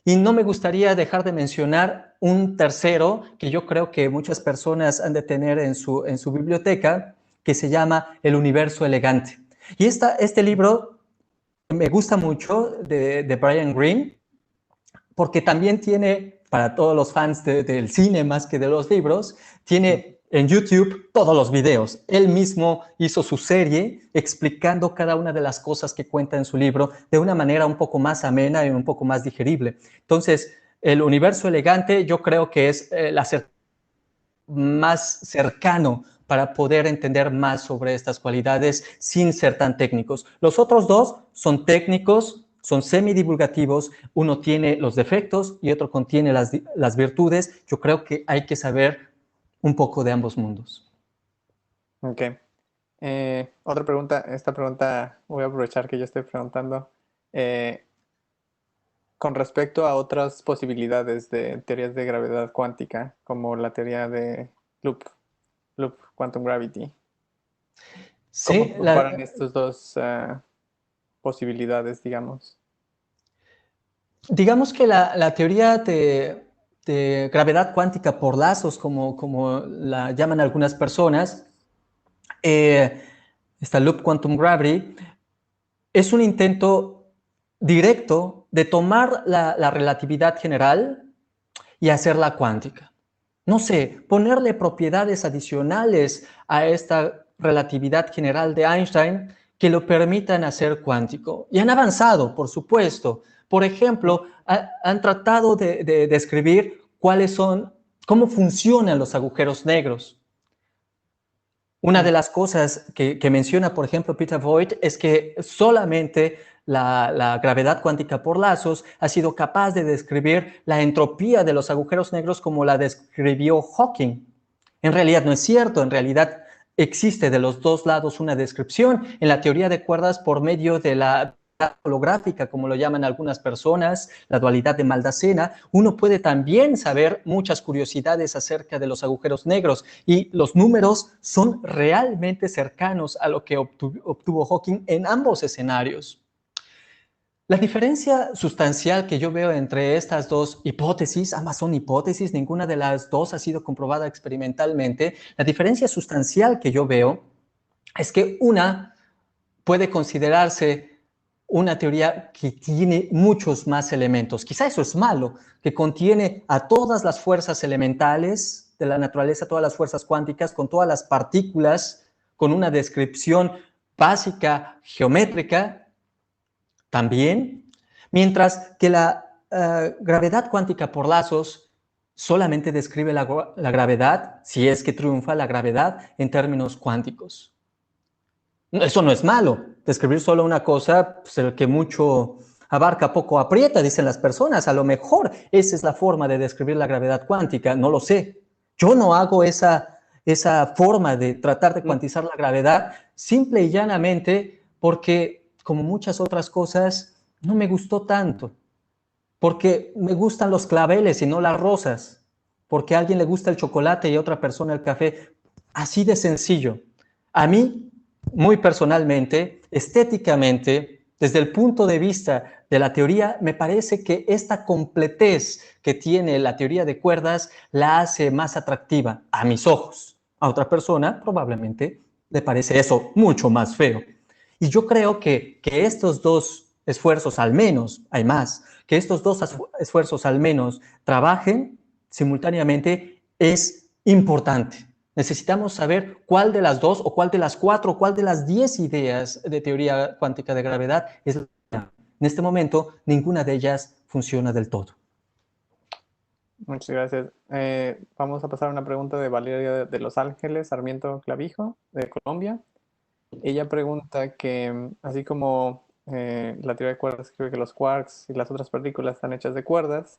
y no me gustaría dejar de mencionar un tercero que yo creo que muchas personas han de tener en su biblioteca, que se llama El Universo Elegante. Y este libro me gusta mucho de Brian Greene, porque también tiene, para todos los fans del cine más que de los libros, tiene en YouTube todos los videos. Él mismo hizo su serie explicando cada una de las cosas que cuenta en su libro de una manera un poco más amena y un poco más digerible. Entonces, El Universo Elegante yo creo que es más cercano para poder entender más sobre estas cualidades sin ser tan técnicos. Los otros dos son técnicos, son semidivulgativos, uno tiene los defectos y otro contiene las virtudes. Yo creo que hay que saber un poco de ambos mundos. Ok. Otra pregunta, esta pregunta voy a aprovechar que yo estoy preguntando. Con respecto a otras posibilidades de teorías de gravedad cuántica, como la teoría de loop quantum gravity, ¿cómo Sí, comparan estas dos posibilidades, digamos? digamos que la teoría de gravedad cuántica por lazos, como la llaman algunas personas, esta loop quantum gravity, es un intento directo de tomar la relatividad general y hacerla cuántica. No sé, ponerle propiedades adicionales a esta relatividad general de Einstein que lo permitan hacer cuántico. Y han avanzado, por supuesto. Por ejemplo, han tratado de describir cómo funcionan los agujeros negros. Una de las cosas que menciona, por ejemplo, Peter Voigt es que solamente la gravedad cuántica por lazos ha sido capaz de describir la entropía de los agujeros negros como la describió Hawking. En realidad no es cierto, en realidad existe de los dos lados una descripción en la teoría de cuerdas por medio de la holográfica, como lo llaman algunas personas, la dualidad de Maldacena. Uno puede también saber muchas curiosidades acerca de los agujeros negros y los números son realmente cercanos a lo que obtuvo Hawking en ambos escenarios. La diferencia sustancial que yo veo entre estas dos hipótesis, ambas son hipótesis, ninguna de las dos ha sido comprobada experimentalmente. La diferencia sustancial que yo veo es que una puede considerarse una teoría que tiene muchos más elementos. Quizá eso es malo, que contiene a todas las fuerzas elementales de la naturaleza, todas las fuerzas cuánticas, con todas las partículas, con una descripción básica, geométrica, también, mientras que la gravedad cuántica por lazos solamente describe la gravedad, si es que triunfa la gravedad, en términos cuánticos. Eso no es malo, describir solo una cosa, pues el que mucho abarca poco aprieta, dicen las personas. A lo mejor esa es la forma de describir la gravedad cuántica, no lo sé. Yo no hago esa forma de tratar de cuantizar la gravedad simple y llanamente porque, como muchas otras cosas, no me gustó tanto. Porque me gustan los claveles y no las rosas. Porque a alguien le gusta el chocolate y a otra persona el café. Así de sencillo. A mí, muy personalmente, estéticamente, desde el punto de vista de la teoría, me parece que esta completez que tiene la teoría de cuerdas la hace más atractiva a mis ojos. A otra persona probablemente le parece eso mucho más feo. Y yo creo que estos dos esfuerzos, al menos, hay más, que estos dos esfuerzos al menos trabajen simultáneamente es importante. Necesitamos saber cuál de las dos o cuál de las 4 o cuál de las 10 ideas de teoría cuántica de gravedad es la buena. En este momento, ninguna de ellas funciona del todo. Muchas gracias. Vamos a pasar a una pregunta de Valeria de Los Ángeles, Sarmiento Clavijo, de Colombia. Ella pregunta que, así como la teoría de cuerdas escribe que los quarks y las otras partículas están hechas de cuerdas,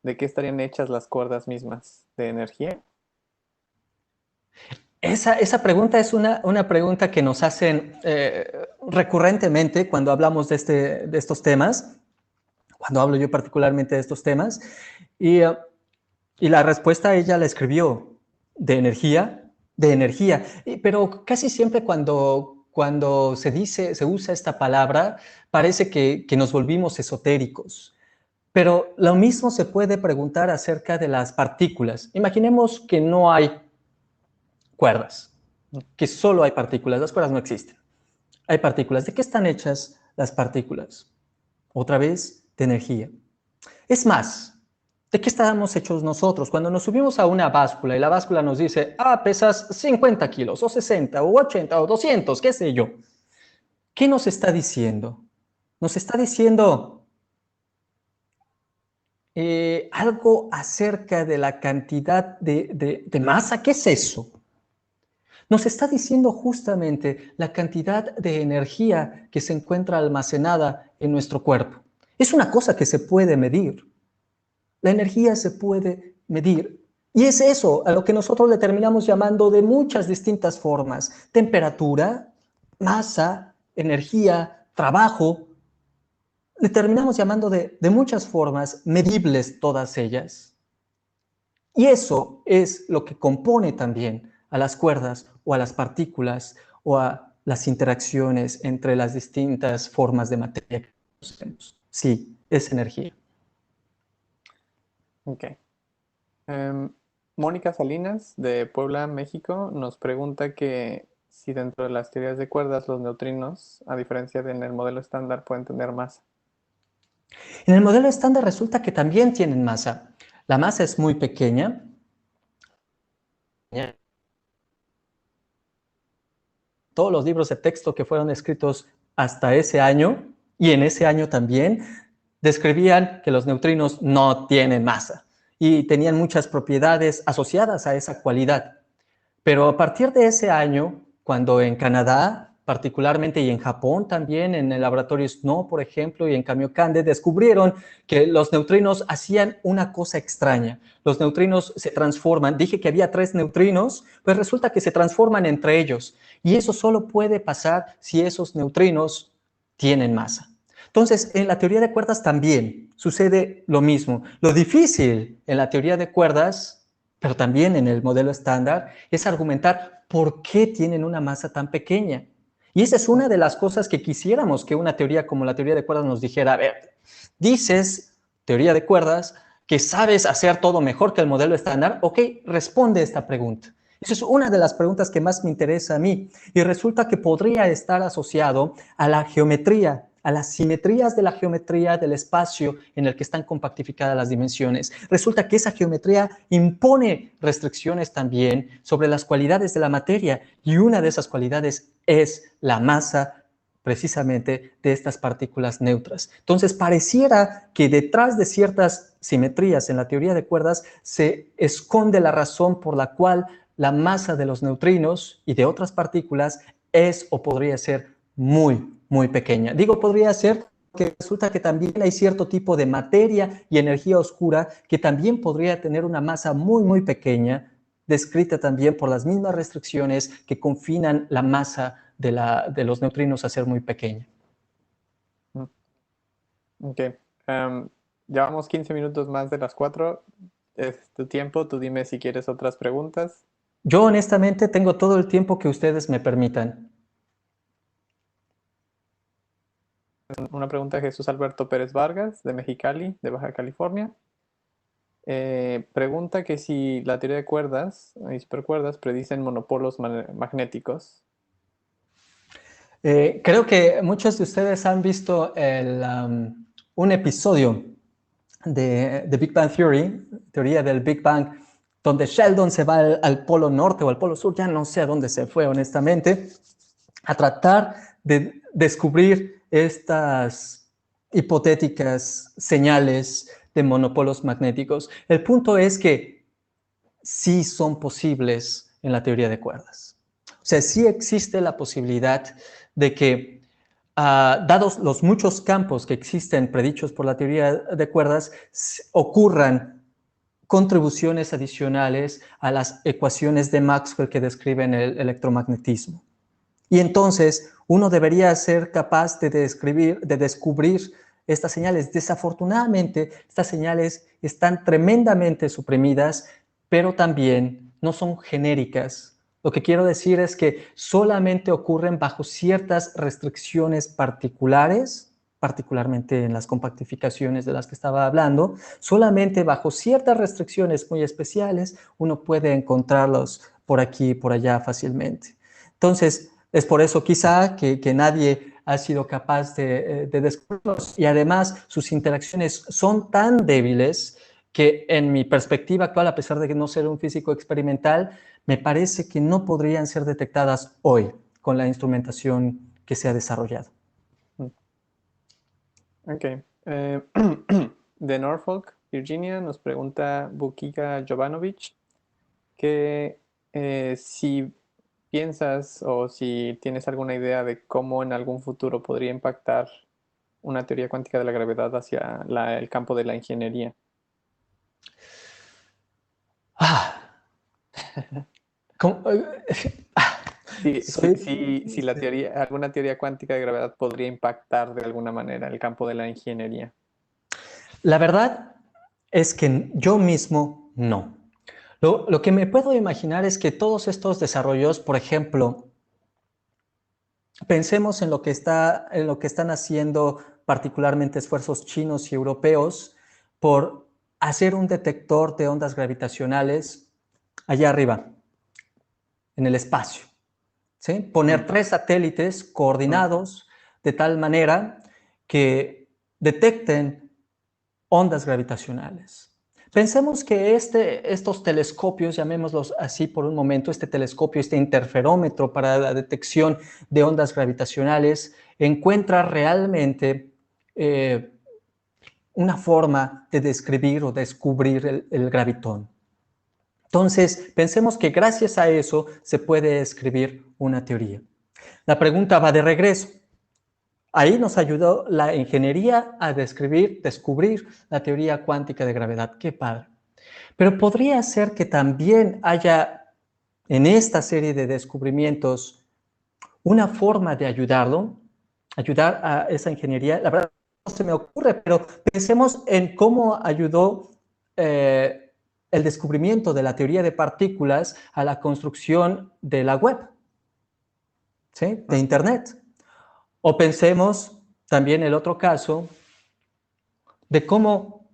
¿de qué estarían hechas las cuerdas mismas? ¿De energía? Esa pregunta es una pregunta que nos hacen recurrentemente cuando hablamos de estos temas, cuando hablo yo particularmente de estos temas, y la respuesta ella la escribió de energía, pero casi siempre cuando se usa esta palabra, parece que nos volvimos esotéricos. Pero lo mismo se puede preguntar acerca de las partículas. Imaginemos que no hay cuerdas, que solo hay partículas, las cuerdas no existen. Hay partículas. ¿De qué están hechas las partículas? Otra vez, de energía. Es más, ¿de qué estábamos hechos nosotros? Cuando nos subimos a una báscula y la báscula nos dice, pesas 50 kilos, o 60, o 80, o 200, qué sé yo. ¿Qué nos está diciendo? Nos está diciendo algo acerca de la cantidad de masa. ¿Qué es eso? Nos está diciendo justamente la cantidad de energía que se encuentra almacenada en nuestro cuerpo. Es una cosa que se puede medir. La energía se puede medir. Y es eso a lo que nosotros le terminamos llamando de muchas distintas formas. Temperatura, masa, energía, trabajo. Le terminamos llamando de muchas formas, medibles todas ellas. Y eso es lo que compone también a las cuerdas o a las partículas o a las interacciones entre las distintas formas de materia que conocemos. Sí, es energía. Ok. Mónica Salinas, de Puebla, México, nos pregunta que si dentro de las teorías de cuerdas los neutrinos, a diferencia de en el modelo estándar, pueden tener masa. En el modelo estándar resulta que también tienen masa. La masa es muy pequeña. Todos los libros de texto que fueron escritos hasta ese año, y en ese año también, describían que los neutrinos no tienen masa y tenían muchas propiedades asociadas a esa cualidad. Pero a partir de ese año, cuando en Canadá, particularmente, y en Japón también, en el laboratorio Snow, por ejemplo, y en Kamiokande, descubrieron que los neutrinos hacían una cosa extraña. Los neutrinos se transforman. Dije que había 3 neutrinos, pues resulta que se transforman entre ellos. Y eso solo puede pasar si esos neutrinos tienen masa. Entonces, en la teoría de cuerdas también sucede lo mismo. Lo difícil en la teoría de cuerdas, pero también en el modelo estándar, es argumentar por qué tienen una masa tan pequeña. Y esa es una de las cosas que quisiéramos que una teoría como la teoría de cuerdas nos dijera. A ver, dices, teoría de cuerdas, que sabes hacer todo mejor que el modelo estándar. Ok, responde esta pregunta. Esa es una de las preguntas que más me interesa a mí. Y resulta que podría estar asociado a la geometría, a las simetrías de la geometría del espacio en el que están compactificadas las dimensiones. Resulta que esa geometría impone restricciones también sobre las cualidades de la materia, y una de esas cualidades es la masa precisamente de estas partículas neutras. Entonces, pareciera que detrás de ciertas simetrías en la teoría de cuerdas se esconde la razón por la cual la masa de los neutrinos y de otras partículas es o podría ser muy, muy pequeña. Digo podría ser porque resulta que también hay cierto tipo de materia y energía oscura que también podría tener una masa muy, muy pequeña, descrita también por las mismas restricciones que confinan la masa de los neutrinos a ser muy pequeña. Ok. Llevamos 15 minutos más de las 4. Es tu tiempo. Tú dime si quieres otras preguntas. Yo honestamente tengo todo el tiempo que ustedes me permitan. Una pregunta de Jesús Alberto Pérez Vargas, de Mexicali, de Baja California. Pregunta que si la teoría de cuerdas y supercuerdas predicen monopolos magnéticos. Creo que muchos de ustedes han visto un episodio de Big Bang Theory, teoría del Big Bang, donde Sheldon se va al polo norte o al polo sur, ya no sé a dónde se fue honestamente, a tratar de descubrir estas hipotéticas señales de monopolos magnéticos. El punto es que sí son posibles en la teoría de cuerdas. O sea, sí existe la posibilidad de que, dados los muchos campos que existen predichos por la teoría de cuerdas, ocurran contribuciones adicionales a las ecuaciones de Maxwell que describen el electromagnetismo. Y entonces uno debería ser capaz de descubrir estas señales. Desafortunadamente, estas señales están tremendamente suprimidas, pero también no son genéricas. Lo que quiero decir es que solamente ocurren bajo ciertas restricciones particulares, particularmente en las compactificaciones de las que estaba hablando. Solamente bajo ciertas restricciones muy especiales uno puede encontrarlos por aquí y por allá fácilmente. Entonces, es por eso quizá que nadie ha sido capaz de descubrirlos, y además sus interacciones son tan débiles que en mi perspectiva actual, a pesar de no ser un físico experimental, me parece que no podrían ser detectadas hoy con la instrumentación que se ha desarrollado. Ok. De Norfolk, Virginia, nos pregunta Bukika Jovanovic que si piensas o si tienes alguna idea de cómo en algún futuro podría impactar una teoría cuántica de la gravedad hacia el campo de la ingeniería. Si la teoría, alguna teoría cuántica de gravedad podría impactar de alguna manera el campo de la ingeniería. La verdad es que yo mismo no. Lo que me puedo imaginar es que todos estos desarrollos, por ejemplo, pensemos en lo que están haciendo particularmente esfuerzos chinos y europeos por hacer un detector de ondas gravitacionales allá arriba, en el espacio. ¿Sí? Poner 3 satélites coordinados de tal manera que detecten ondas gravitacionales. Pensemos que estos telescopios, llamémoslos así por un momento, este telescopio, este interferómetro para la detección de ondas gravitacionales, encuentra realmente una forma de describir o descubrir el gravitón. Entonces, pensemos que gracias a eso se puede escribir una teoría. La pregunta va de regreso. Ahí nos ayudó la ingeniería a descubrir la teoría cuántica de gravedad. ¡Qué padre! Pero podría ser que también haya en esta serie de descubrimientos una forma de ayudar a esa ingeniería. La verdad no se me ocurre, pero pensemos en cómo ayudó el descubrimiento de la teoría de partículas a la construcción de la web. ¿sí? De Internet. O pensemos también el otro caso de cómo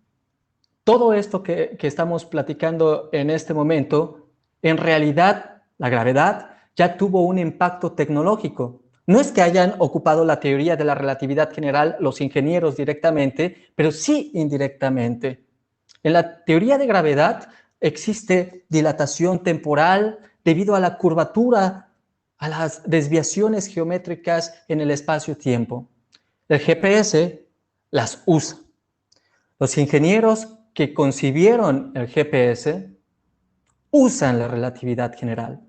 todo esto que estamos platicando en este momento, en realidad la gravedad ya tuvo un impacto tecnológico. No es que hayan ocupado la teoría de la relatividad general los ingenieros directamente, pero sí indirectamente. En la teoría de gravedad existe dilatación temporal debido a la curvatura, a las desviaciones geométricas en el espacio-tiempo. El GPS las usa. Los ingenieros que concibieron el GPS usan la relatividad general,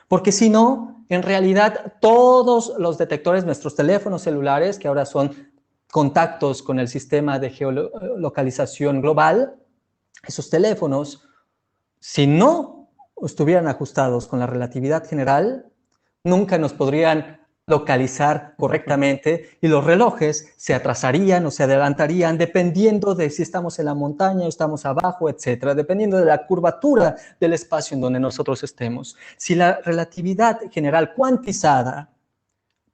porque si no, en realidad todos los detectores, nuestros teléfonos celulares, que ahora son contactos con el sistema de geolocalización global, esos teléfonos, si no estuvieran ajustados con la relatividad general, nunca nos podrían localizar correctamente y los relojes se atrasarían o se adelantarían dependiendo de si estamos en la montaña o estamos abajo, etcétera, dependiendo de la curvatura del espacio en donde nosotros estemos. Si la relatividad general cuantizada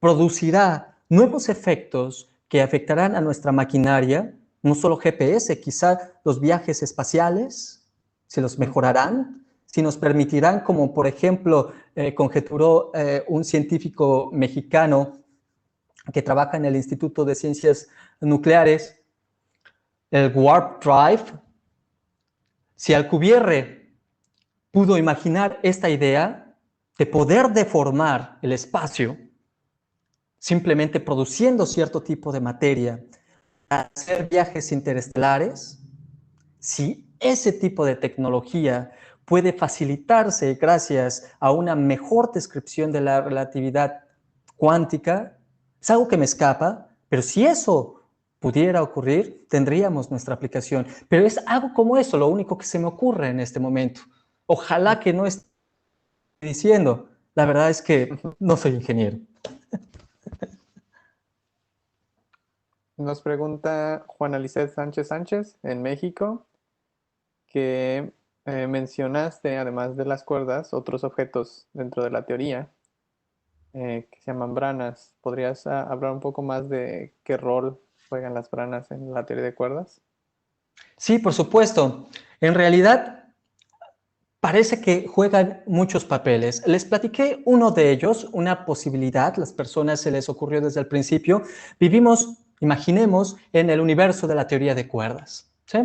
producirá nuevos efectos que afectarán a nuestra maquinaria, no solo GPS, quizá los viajes espaciales, se los mejorarán, si nos permitirán, como por ejemplo conjeturó un científico mexicano que trabaja en el Instituto de Ciencias Nucleares, el Warp Drive. Si Alcubierre pudo imaginar esta idea de poder deformar el espacio simplemente produciendo cierto tipo de materia para hacer viajes interestelares, si ese tipo de tecnología puede facilitarse gracias a una mejor descripción de la relatividad cuántica, es algo que me escapa, pero si eso pudiera ocurrir, tendríamos nuestra aplicación. Pero es algo como eso, lo único que se me ocurre en este momento. Ojalá que no esté diciendo, la verdad es que no soy ingeniero. Nos pregunta Juana Lisset Sánchez Sánchez, en México, que mencionaste, además de las cuerdas, otros objetos dentro de la teoría que se llaman branas. ¿Podrías hablar un poco más de qué rol juegan las branas en la teoría de cuerdas? Sí, por supuesto. En realidad, parece que juegan muchos papeles. Les platiqué uno de ellos, una posibilidad, las personas se les ocurrió desde el principio. Vivimos, imaginemos, en el universo de la teoría de cuerdas, ¿sí?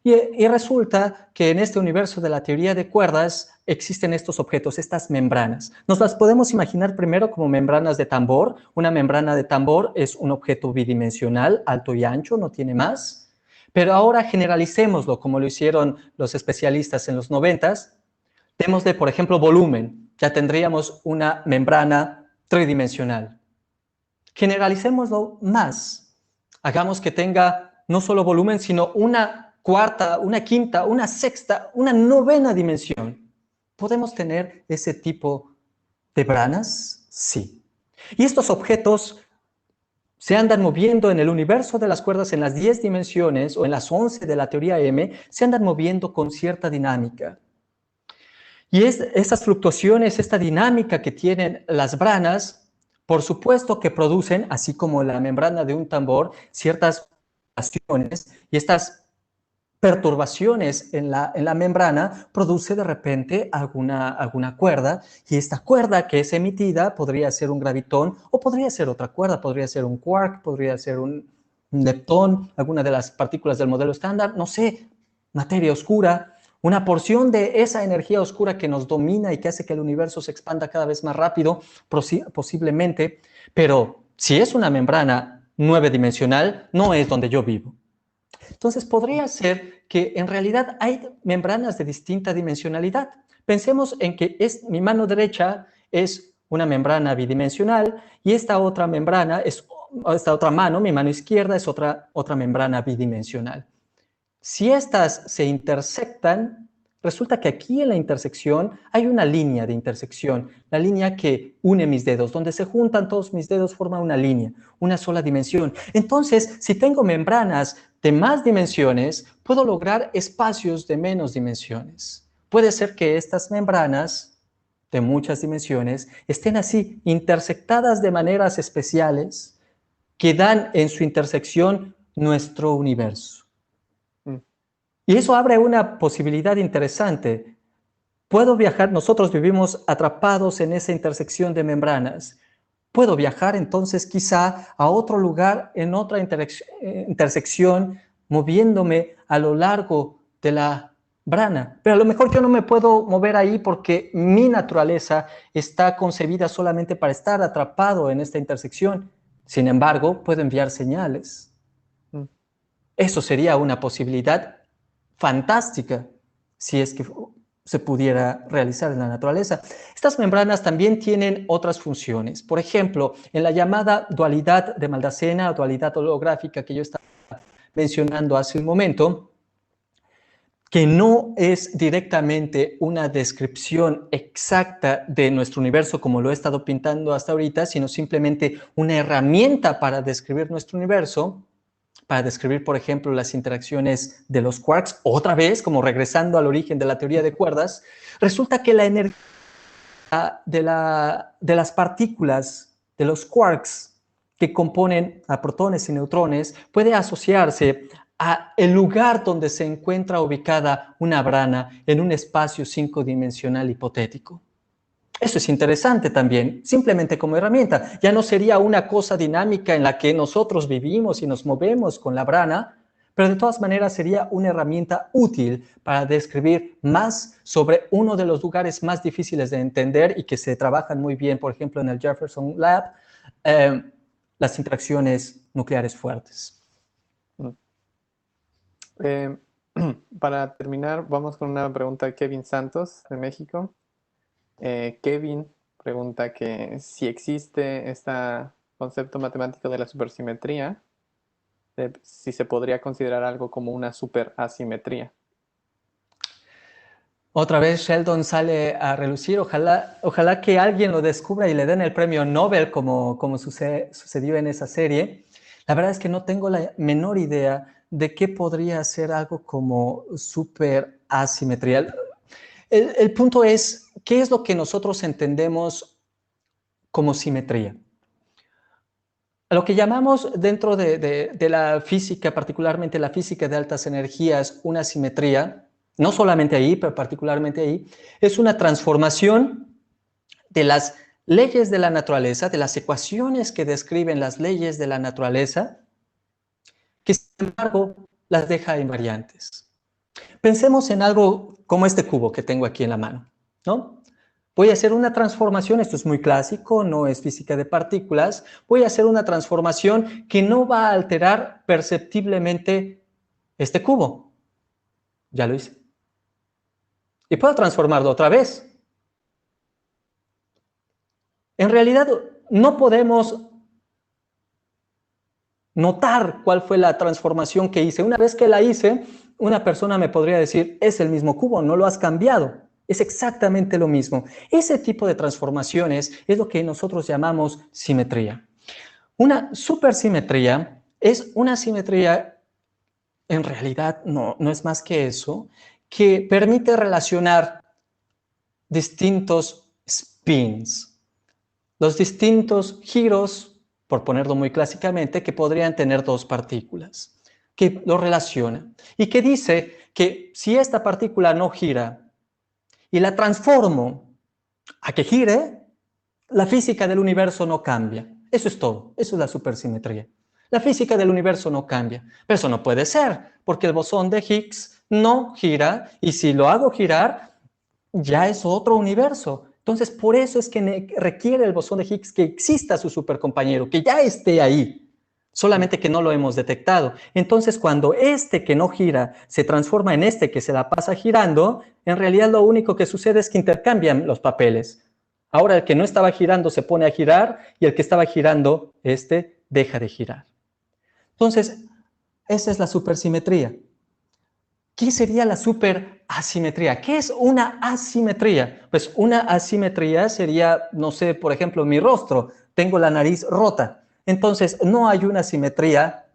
Y resulta que en este universo de la teoría de cuerdas existen estos objetos, estas membranas. Nos las podemos imaginar primero como membranas de tambor. Una membrana de tambor es un objeto bidimensional, alto y ancho, no tiene más. Pero ahora generalicémoslo, como lo hicieron los especialistas en los 90s. Démosle, por ejemplo, volumen. Ya tendríamos una membrana tridimensional. Generalicémoslo más. Hagamos que tenga no solo volumen, sino una cuarta, una quinta, una sexta, una novena dimensión. ¿Podemos tener ese tipo de branas? Sí. Y estos objetos se andan moviendo en el universo de las cuerdas en las 10 dimensiones o en las 11 de la teoría M, se andan moviendo con cierta dinámica. Y estas fluctuaciones, esta dinámica que tienen las branas, por supuesto que producen, así como la membrana de un tambor, ciertas fluctuaciones, y estas perturbaciones en la membrana produce de repente alguna cuerda, y esta cuerda que es emitida podría ser un gravitón o podría ser otra cuerda, podría ser un quark, podría ser un leptón, alguna de las partículas del modelo estándar, no sé, materia oscura, una porción de esa energía oscura que nos domina y que hace que el universo se expanda cada vez más rápido, posiblemente, pero si es una membrana 9-dimensional, no es donde yo vivo. Entonces, podría ser que en realidad hay membranas de distinta dimensionalidad. Pensemos en que mi mano derecha es una membrana bidimensional y esta otra membrana, esta otra mano, mi mano izquierda, es otra membrana bidimensional. Si estas se intersectan, resulta que aquí en la intersección hay una línea de intersección, la línea que une mis dedos, donde se juntan todos mis dedos forma una línea, una sola dimensión. Entonces, si tengo membranas de más dimensiones, puedo lograr espacios de menos dimensiones. Puede ser que estas membranas de muchas dimensiones estén así intersectadas de maneras especiales que dan en su intersección nuestro universo. Y eso abre una posibilidad interesante. Puedo viajar, nosotros vivimos atrapados en esa intersección de membranas. Puedo viajar entonces quizá a otro lugar en otra intersección, moviéndome a lo largo de la brana. Pero a lo mejor yo no me puedo mover ahí porque mi naturaleza está concebida solamente para estar atrapado en esta intersección. Sin embargo, puedo enviar señales. Eso sería una posibilidad fantástica si es que se pudiera realizar en la naturaleza. Estas membranas también tienen otras funciones. Por ejemplo, en la llamada dualidad de Maldacena, o dualidad holográfica que yo estaba mencionando hace un momento, que no es directamente una descripción exacta de nuestro universo como lo he estado pintando hasta ahorita, sino simplemente una herramienta para describir nuestro universo, para describir, por ejemplo, las interacciones de los quarks, otra vez, como regresando al origen de la teoría de cuerdas, resulta que la energía de las partículas, de los quarks que componen a protones y neutrones, puede asociarse a el lugar donde se encuentra ubicada una brana en un espacio 5-dimensional hipotético. Eso es interesante también, simplemente como herramienta. Ya no sería una cosa dinámica en la que nosotros vivimos y nos movemos con la brana, pero de todas maneras sería una herramienta útil para describir más sobre uno de los lugares más difíciles de entender y que se trabajan muy bien, por ejemplo, en el Jefferson Lab, las interacciones nucleares fuertes. Para terminar, vamos con una pregunta de Kevin Santos, de México. Kevin pregunta que si existe este concepto matemático de la supersimetría, si se podría considerar algo como una superasimetría. Otra vez Sheldon sale a relucir. Ojalá que alguien lo descubra y le den el premio Nobel como sucedió en esa serie. La verdad es que no tengo la menor idea de qué podría ser algo como superasimetría. El punto es, ¿qué es lo que nosotros entendemos como simetría? Lo que llamamos dentro de la física, particularmente la física de altas energías, una simetría, no solamente ahí, pero particularmente ahí, es una transformación de las leyes de la naturaleza, de las ecuaciones que describen las leyes de la naturaleza, que sin embargo las deja invariantes. Pensemos en algo como este cubo que tengo aquí en la mano, ¿no? Voy a hacer una transformación, esto es muy clásico, no es física de partículas, voy a hacer una transformación que no va a alterar perceptiblemente este cubo. Ya lo hice. Y puedo transformarlo otra vez. En realidad no podemos notar cuál fue la transformación que hice. Una vez que la hice, una persona me podría decir, es el mismo cubo, no lo has cambiado. Es exactamente lo mismo. Ese tipo de transformaciones es lo que nosotros llamamos simetría. Una supersimetría es una simetría, en realidad no es más que eso, que permite relacionar distintos spins, los distintos giros, por ponerlo muy clásicamente, que podrían tener dos partículas, que lo relacionan y que dice que si esta partícula no gira y la transformo a que gire, la física del universo no cambia. Eso es todo, eso es la supersimetría. La física del universo no cambia, pero eso no puede ser, porque el bosón de Higgs no gira, y si lo hago girar, ya es otro universo. Entonces, por eso es que requiere el bosón de Higgs que exista su supercompañero, que ya esté ahí, solamente que no lo hemos detectado. Entonces, cuando este que no gira se transforma en este que se la pasa girando, en realidad lo único que sucede es que intercambian los papeles. Ahora el que no estaba girando se pone a girar y el que estaba girando, deja de girar. Entonces, esa es la supersimetría. ¿Qué sería la superasimetría? ¿Qué es una asimetría? Pues una asimetría sería, no sé, por ejemplo, mi rostro. Tengo la nariz rota. Entonces, no hay una simetría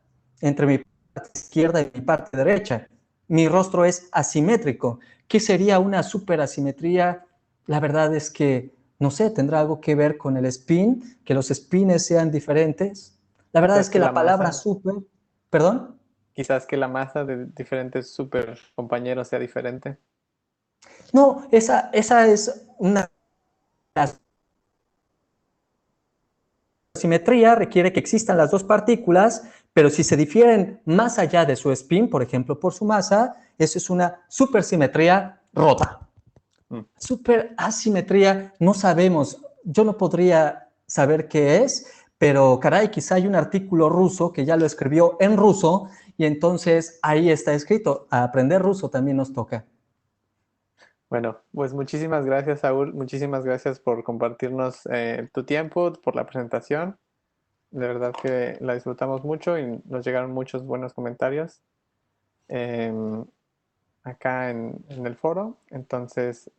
entre mi parte izquierda y mi parte derecha. Mi rostro es asimétrico. ¿Qué sería una superasimetría? la verdad es que, no sé, tendrá algo que ver con el spin, que los spines sean diferentes. La verdad Quizás es que que la la palabra masa. súper, ¿perdón? Quizás que la masa de diferentes super compañeros sea diferente. No, esa es una... La simetría requiere que existan las dos partículas, pero si se difieren más allá de su spin, por ejemplo, por su masa, eso es una supersimetría rota. Superasimetría, no sabemos, yo no podría saber qué es, pero caray, quizá hay un artículo ruso que ya lo escribió en ruso y entonces ahí está escrito, a aprender ruso también nos toca. Bueno, pues muchísimas gracias, Saúl. Muchísimas gracias por compartirnos tu tiempo, por la presentación. De verdad que la disfrutamos mucho y nos llegaron muchos buenos comentarios acá en el foro. Entonces,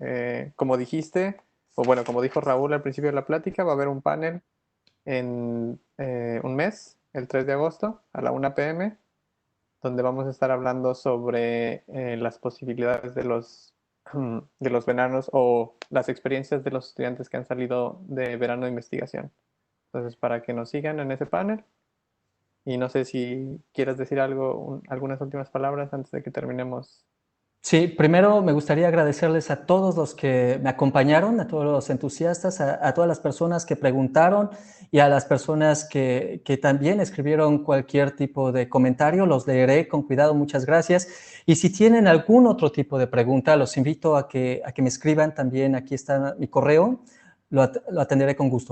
como dijiste, o bueno, como dijo Raúl al principio de la plática, va a haber un panel en un mes, el 3 de agosto, a la 1 p.m., donde vamos a estar hablando sobre las posibilidades de los veranos o las experiencias de los estudiantes que han salido de verano de investigación. Entonces, para que nos sigan en ese panel. Y no sé si quieres decir algo, algunas últimas palabras antes de que terminemos. Sí, primero me gustaría agradecerles a todos los que me acompañaron, a todos los entusiastas, a todas las personas que preguntaron y a las personas que también escribieron cualquier tipo de comentario. Los leeré con cuidado, muchas gracias. Y si tienen algún otro tipo de pregunta, los invito a que me escriban también. Aquí está mi correo, lo atenderé con gusto.